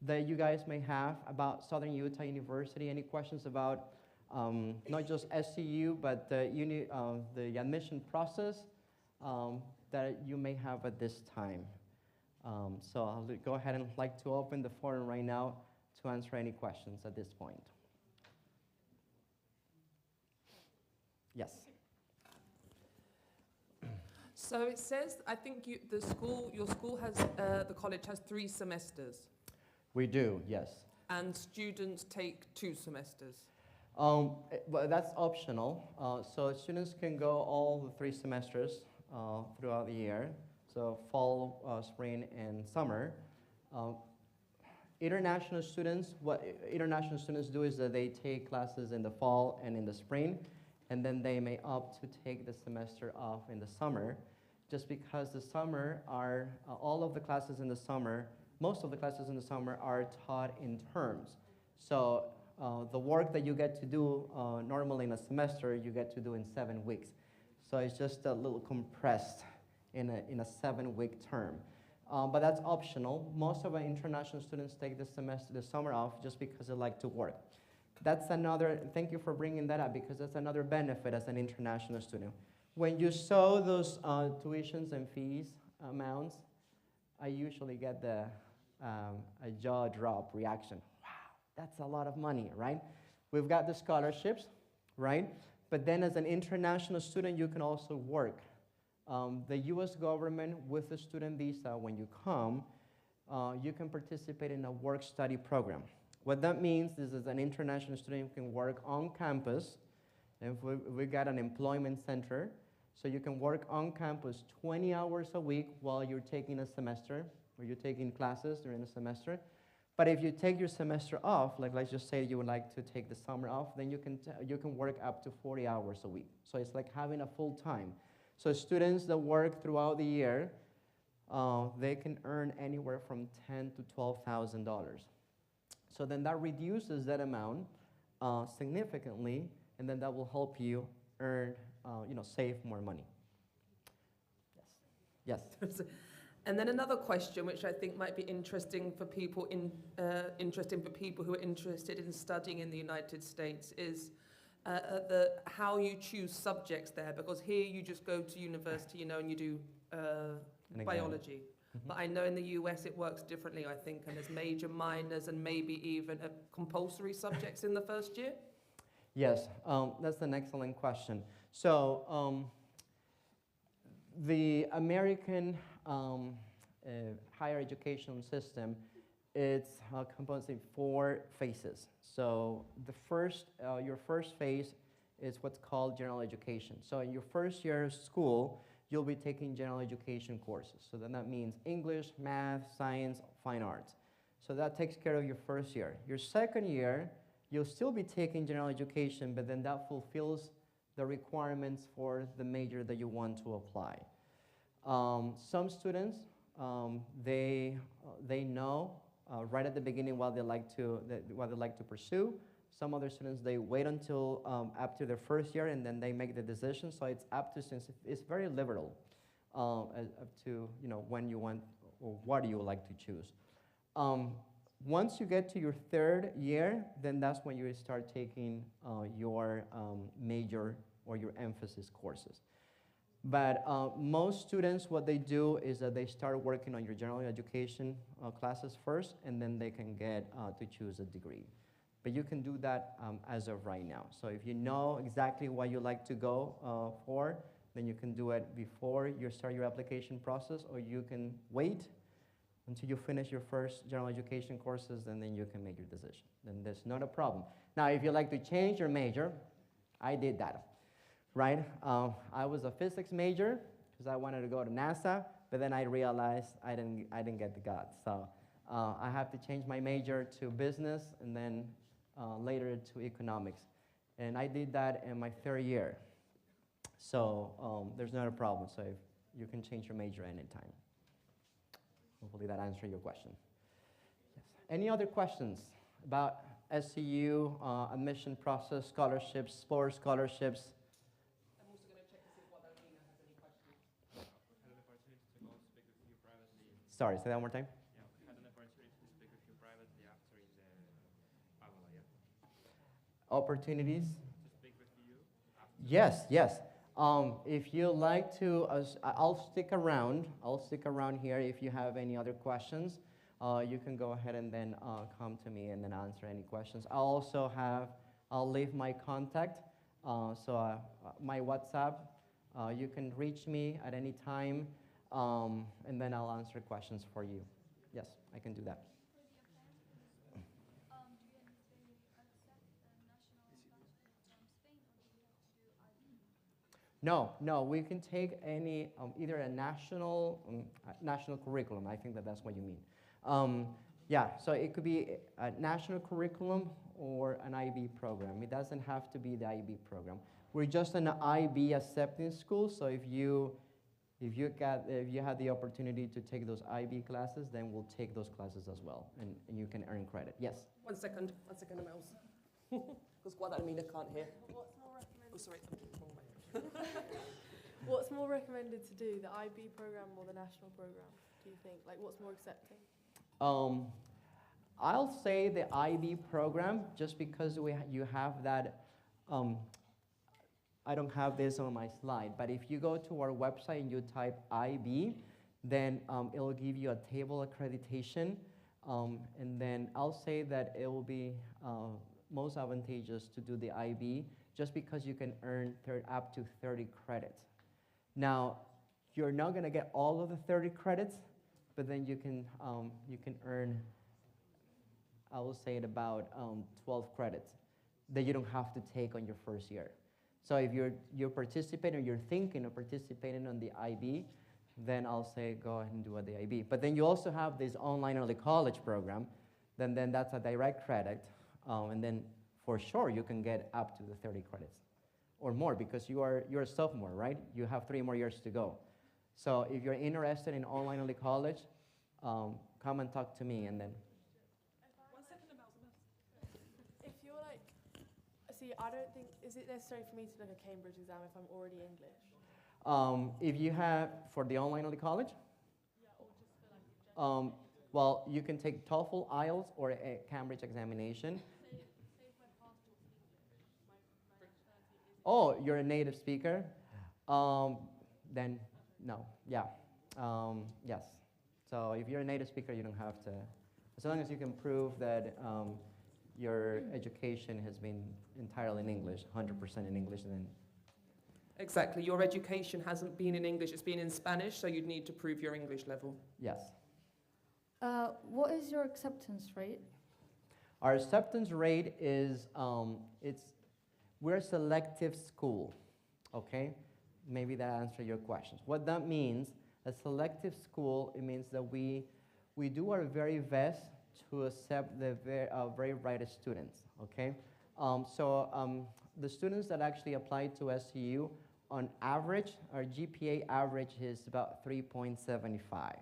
that you guys may have about Southern Utah University, any questions about not just SCU, but the admission process that you may have at this time. So I'll go ahead and like to open the forum right now to answer any questions at this point. Yes. So it says, I think your school has, the college has 3 semesters. We do, yes. And students take 2 semesters. Well, that's optional. So students can go all the 3 semesters throughout the year. so fall, spring, and summer. Uh, International students, what international students do is that they take classes in the fall and in the spring, and then they may opt to take the semester off in the summer, just because the summer are, all of the classes in the summer, most of the classes in the summer are taught in terms. So the work that you get to do normally in a semester, you get to do in 7 weeks. So it's just a little compressed in a 7-week term. But that's optional. Most of our international students take the summer off just because they like to work. That's another, thank you for bringing that up, because that's another benefit as an international student. When you saw those tuitions and fees amounts, I usually get a jaw drop reaction. Wow, that's a lot of money, right? We've got the scholarships, right? But then as an international student, you can also work. The US government, with the student visa, when you come, you can participate in a work-study program. What that means is, as an international student, you can work on campus, and we got an employment center, so you can work on campus 20 hours a week while you're taking a semester, or you're taking classes during the semester. But if you take your semester off, like let's just say you would like to take the summer off, then you can work up to 40 hours a week. So it's like having a full time. So students that work throughout the year, they can earn anywhere from $10,000 to $12,000. So then that reduces that amount significantly, and then that will help you earn, save more money. Yes. Yes. And then another question, which I think might be interesting for people who are interested in studying in the United States, is how you choose subjects there, because here you just go to university, and you do biology. But I know in the US it works differently, I think, and there's major, minors, and maybe even compulsory subjects in the first year? Yes, that's an excellent question. So the American higher education system, it's composed of 4 phases. So the your first phase is what's called general education. So in your first year of school, you'll be taking general education courses. So then that means English, math, science, fine arts. So that takes care of your first year. Your second year, you'll still be taking general education, but then that fulfills the requirements for the major that you want to apply. Some students, they know right at the beginning what they like to pursue. Some other students, they wait until after their first year, and then they make the decision. So it's up to students. It's very liberal up to when you want or what you would like to choose. Once you get to your third year, then that's when you start taking your major or your emphasis courses. But most students, what they do is that they start working on your general education classes first, and then they can get to choose a degree. But you can do that as of right now. So if you know exactly what you like to go for, then you can do it before you start your application process, or you can wait until you finish your first general education courses, and then you can make your decision. Then there's not a problem. Now, if you like to change your major, I did that, right? I was a physics major because I wanted to go to NASA, but then I realized I didn't get the guts. So I have to change my major to business, and then later to economics. And I did that in my third year. So there's not a problem. So if you can change your major anytime. Hopefully that answered your question. Yes. Any other questions about SCU, admission process, scholarships, sports scholarships? I'm also going to check to see if Guadalmina has any questions. Had an opportunity to go speak with you privately. Sorry, say that one more time. Yeah, had an opportunity to speak with you privately after in the Aula, yeah? Opportunities? To speak with you after. Yes, yes. If you like to, I'll stick around. I'll stick around here. If you have any other questions, you can go ahead and then come to me and then answer any questions. I'll leave my contact, my WhatsApp. You can reach me at any time, and then I'll answer questions for you. Yes, I can do that. No, we can take any, either a national curriculum. I think that's what you mean. Yeah, so it could be a national curriculum or an IB program. It doesn't have to be the IB program. We're just an IB accepting school, so if you have the opportunity to take those IB classes, then we'll take those classes as well, and you can earn credit. Yes? One second, Amel's. Because Guadalamina can't hear. What's more recommended? Oh, sorry. What's more recommended to do, the IB program or the national program? Do you think? Like, what's more accepting? I'll say the IB program, just because you have that. I don't have this on my slide, but if you go to our website and you type IB, then it'll give you a table accreditation, and then I'll say that it will be most advantageous to do the IB, just because you can earn up to 30 credits. Now, you're not going to get all of the 30 credits, but then you can earn, I will say, about 12 credits that you don't have to take on your first year. So if you're participating, or you're thinking of participating on the IB, then I'll say go ahead and do the IB. But then you also have this online early college program, then that's a direct credit, and then for sure you can get up to the 30 credits or more, because you're a sophomore, right? You have 3 more years to go. So if you're interested in online early college, come and talk to me, and then. If you're like, see, I don't think, is it necessary for me to take a Cambridge exam if I'm already English? If you have, for the online early college? Yeah, or just for like general. Well, you can take TOEFL, IELTS, or a Cambridge examination. Say if my passport's English, my nationality is. Oh, you're a native speaker? Then no, yeah, yes. So if you're a native speaker, you don't have to, as long as you can prove that your education has been entirely in English, 100% in English, then. Exactly, your education hasn't been in English, it's been in Spanish, so you'd need to prove your English level. Yes. What is your acceptance rate? Our acceptance rate is, we're a selective school, okay? Maybe that answers your questions. What that means, a selective school, it means that we do our very best to accept the very brightest students, okay? The students that actually apply to SCU, on average, our GPA average is about 3.75.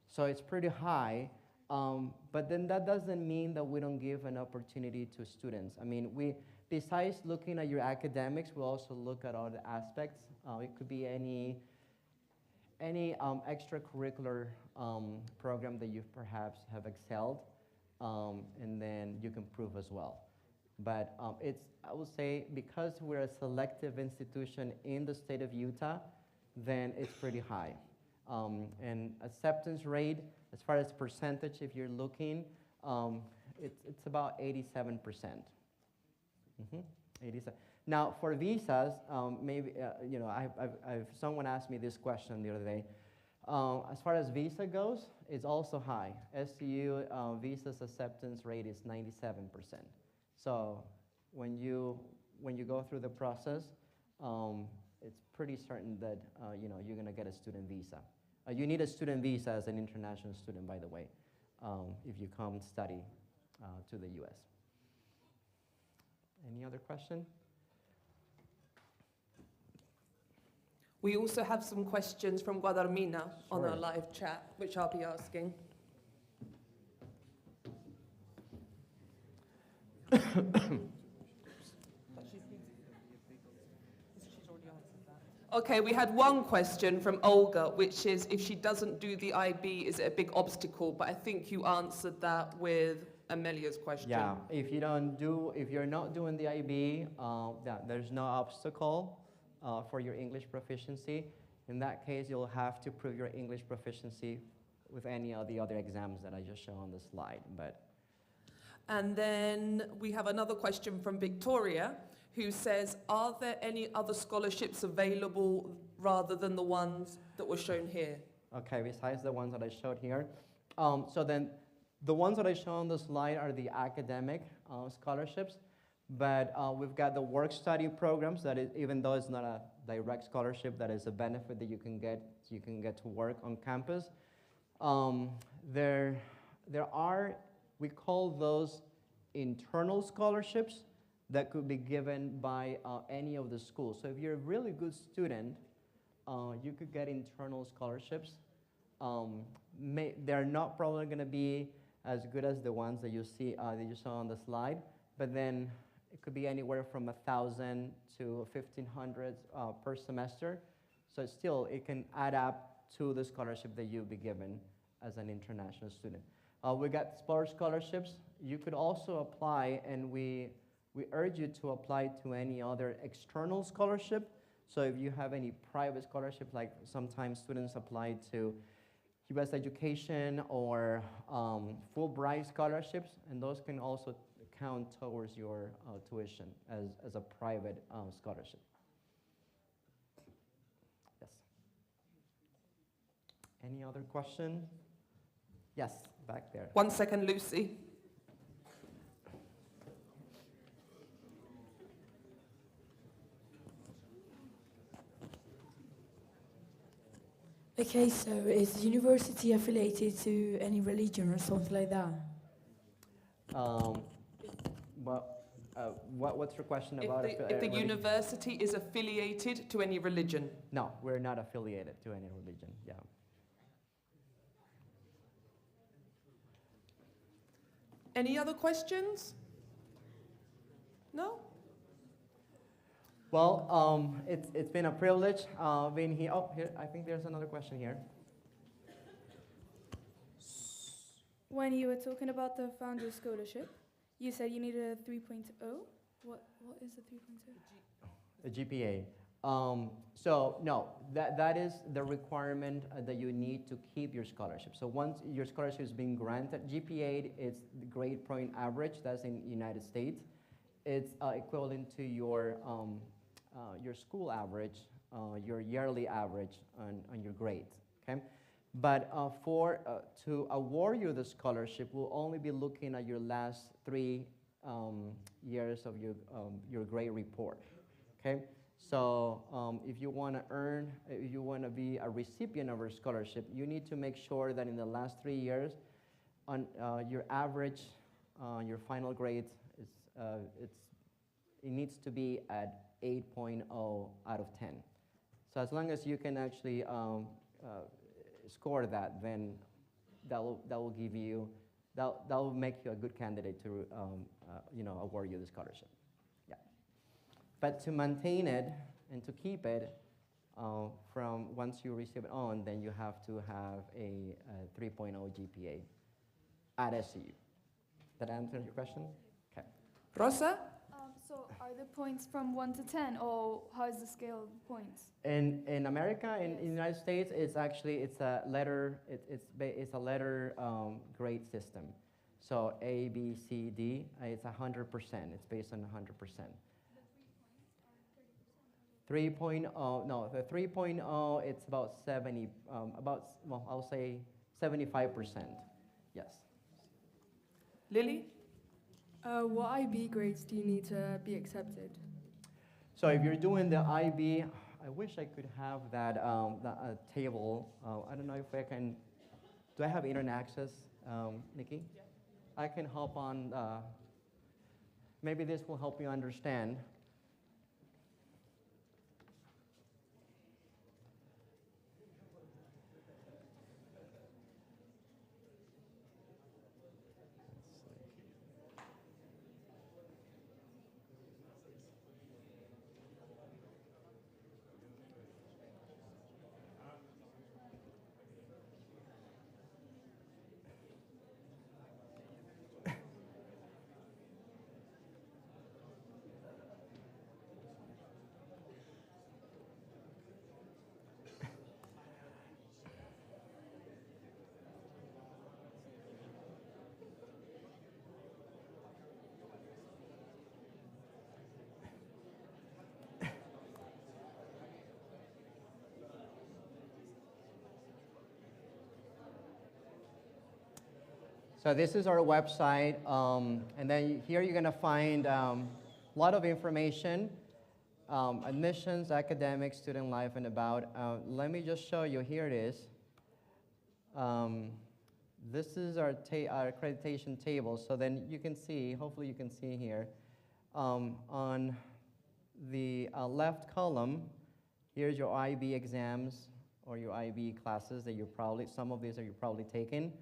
So it's pretty high, but then that doesn't mean that we don't give an opportunity to students. I mean, besides looking at your academics, we also look at other aspects. It could be any extracurricular program that you perhaps have excelled, and then you can prove as well. But I would say, because we're a selective institution in the state of Utah, then it's pretty high. And acceptance rate, as far as percentage, if you're looking, it's about 87%. 87. Now, for visas, maybe someone asked me this question the other day. As far as visa goes, it's also high. SCU visa's acceptance rate is 97%. So when you go through the process, it's pretty certain that you're going to get a student visa. You need a student visa as an international student, by the way, if you come study to the U.S. Any other question? We also have some questions from Guadalamina on Sure. our live chat, which I'll be asking. Okay, we had one question from Olga, which is, if she doesn't do the IB, is it a big obstacle? But I think you answered that with Amelia's question. Yeah, if you're not doing the IB, there's no obstacle for your English proficiency. In that case, you'll have to prove your English proficiency with any of the other exams that I just showed on the slide. And then we have another question from Victoria, who says, are there any other scholarships available rather than the ones that were shown here? Okay, besides the ones that I showed here. So then the ones that I showed on the slide are the academic scholarships, but we've got the work study programs that even though it's not a direct scholarship that is a benefit that you can get to work on campus. There are, we call those internal scholarships that could be given by any of the schools. So if you're a really good student, you could get internal scholarships. They're not probably going to be as good as the ones that you saw on the slide, but then it could be anywhere from 1,000 to 1,500 per semester. So still, it can add up to the scholarship that you'll be given as an international student. We got scholarships. You could also apply, and we urge you to apply to any other external scholarship. So if you have any private scholarship, like sometimes students apply to U.S. education or Fulbright scholarships, and those can also count towards your tuition as a private scholarship. Yes. Any other question? Yes, back there. 1 second, Lucy. Okay, so is the university affiliated to any religion or something like that? What's your question about? If the university is affiliated to any religion? No, we're not affiliated to any religion, yeah. Any other questions? No? Well, it's been a privilege being here. Oh, here, I think there's another question here. When you were talking about the founder scholarship, you said you needed a 3.0. What is a 3.0? A GPA. So no, that is the requirement that you need to keep your scholarship. So once your scholarship is being granted, GPA is the grade point average. That's in the United States. It's equivalent to your school average, your yearly average on your grades. Okay, but to award you the scholarship, we'll only be looking at your last 3 years of your grade report. Okay. So if you want to be a recipient of our scholarship, you need to make sure that in the last 3 years, on your average, your final grade it needs to be at 8.0 out of 10. So as long as you can actually score that, then that will make you a good candidate to award you the scholarship. But to maintain it and to keep it from once you receive it on, then you have to have a 3.0 GPA at SCU. That answer your question? Okay. Rosa? So are the points from 1 to 10, or how is the scale of points? In America, in the United States, it's a letter grade system. So A, B, C, D. It's 100%. It's based on 100%. 3.0, no, the 3.0, it's about 70, I'll say 75%, yes. Lily? What IB grades do you need to be accepted? So if you're doing the IB, I wish I could have that table. I don't know if I can, do I have internet access, Nikki? Yeah. I can hop on, maybe this will help you understand. So this is our website, and then here you're going to find a lot of information. Admissions, academic, student life, and about. Let me just show you. Here it is. This is our accreditation table. So then you can see, hopefully you can see here, on the left column, here's your IB exams or your IB classes that some of these are you probably taken,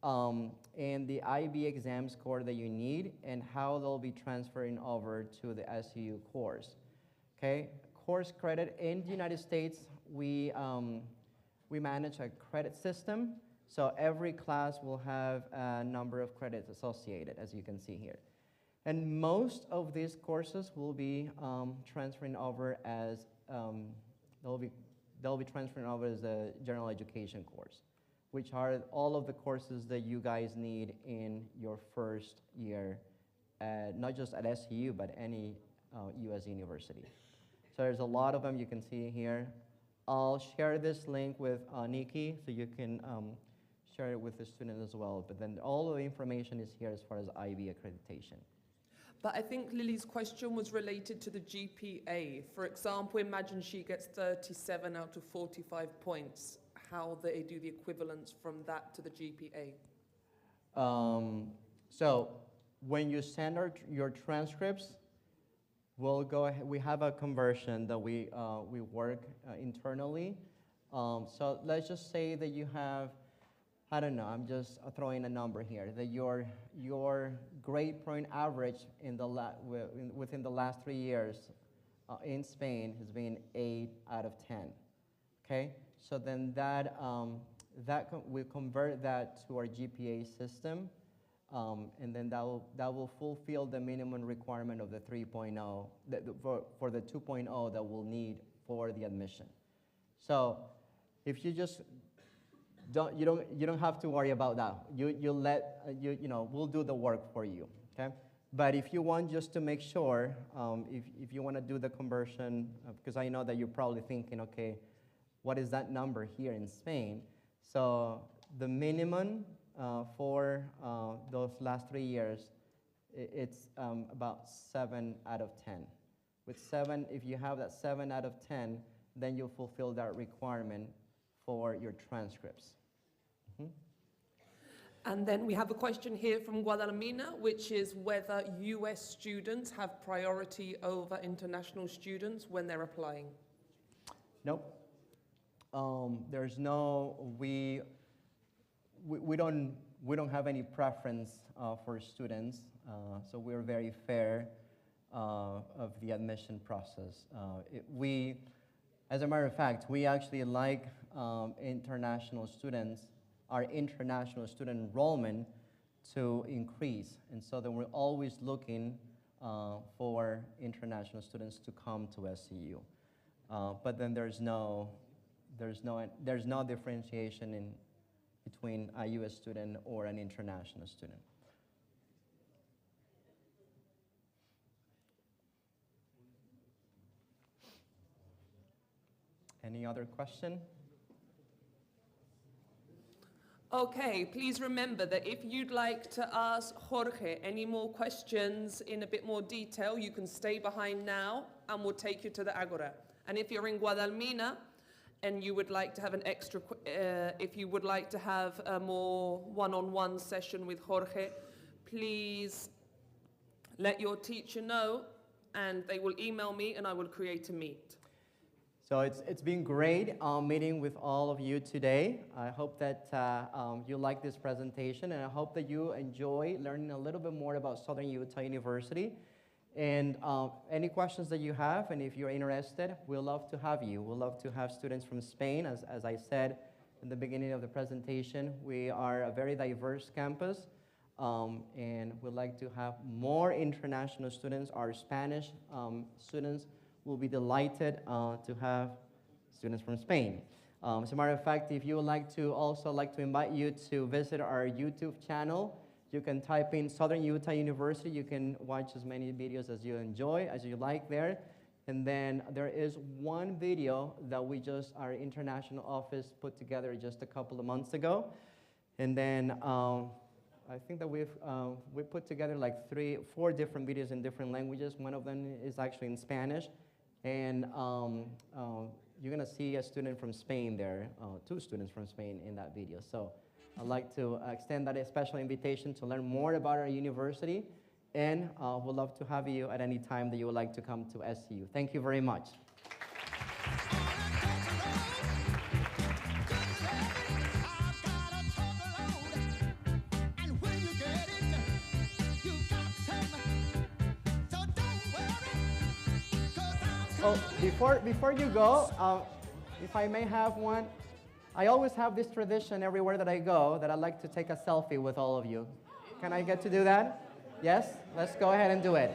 and the IB exam score that you need and how they'll be transferring over to the SU course. Okay, course credit in the United States, we manage a credit system. So every class will have a number of credits associated, as you can see here. And most of these courses will be transferring over as, they'll be transferring over as a general education course, which are all of the courses that you guys need in your first year, not just at SU, but any US university. So there's a lot of them you can see here. I'll share this link with Nikki so you can share it with the student as well. But then all of the information is here as far as IB accreditation. But I think Lily's question was related to the GPA. For example, imagine she gets 37 out of 45 points. How they do the equivalence from that to the GPA? So when you send your transcripts, we'll go ahead. We have a conversion that we work internally. So let's just say that you have, I don't know, I'm just throwing a number here, that your grade point average within the last 3 years in Spain has been 8 out of 10. Okay, so then we convert that to our GPA system, and then that will fulfill the minimum requirement of the 3.0 for the 2.0 that we'll need for the admission. So if you just you don't have to worry about that. We'll do the work for you. Okay. But if you want just to make sure, if you want to do the conversion, because I know that you're probably thinking, okay, what is that number here in Spain? So the minimum for those last 3 years, it's about 7 out of 10. With 7, if you have that 7 out of 10, then you'll fulfill that requirement for your transcripts. Mm-hmm. And then we have a question here from Guadalmina, which is whether US students have priority over international students when they're applying. Nope. There's no, we don't have any preference for students, so we're very fair of the admission process. As a matter of fact, we actually like international students, our international student enrollment to increase. And so then we're always looking for international students to come to SCU. But then there's no differentiation between a US student or an international student. Any other question? Okay, please remember that if you'd like to ask Jorge any more questions in a bit more detail, you can stay behind now and we'll take you to the Agora. And if you're in Guadalmina and you would like to have an extra, if you would like to have a more one-on-one session with Jorge, please let your teacher know and they will email me and I will create a meet. So it's been great meeting with all of you today. I hope that you like this presentation, and I hope that you enjoy learning a little bit more about Southern Utah University. And any questions that you have, and if you're interested, we'd love to have you. We'd love to have students from Spain. As I said in the beginning of the presentation, we are a very diverse campus, and we'd like to have more international students. Our Spanish students will be delighted to have students from Spain. As a matter of fact, if you would like to invite you to visit our YouTube channel, you can type in Southern Utah University. You can watch as many videos as you enjoy, as you like there. And then there is one video that our international office put together just a couple of months ago. And then I think that we put together like 4 different videos in different languages. One of them is actually in Spanish. And you're going to see a student from Spain there, 2 students from Spain in that video. So I'd like to extend that special invitation to learn more about our university, and we'd love to have you at any time that you would like to come to SCU. Thank you very much. Oh, before you go, if I may have one, I always have this tradition everywhere that I go that I like to take a selfie with all of you. Can I get to do that? Yes? Let's go ahead and do it.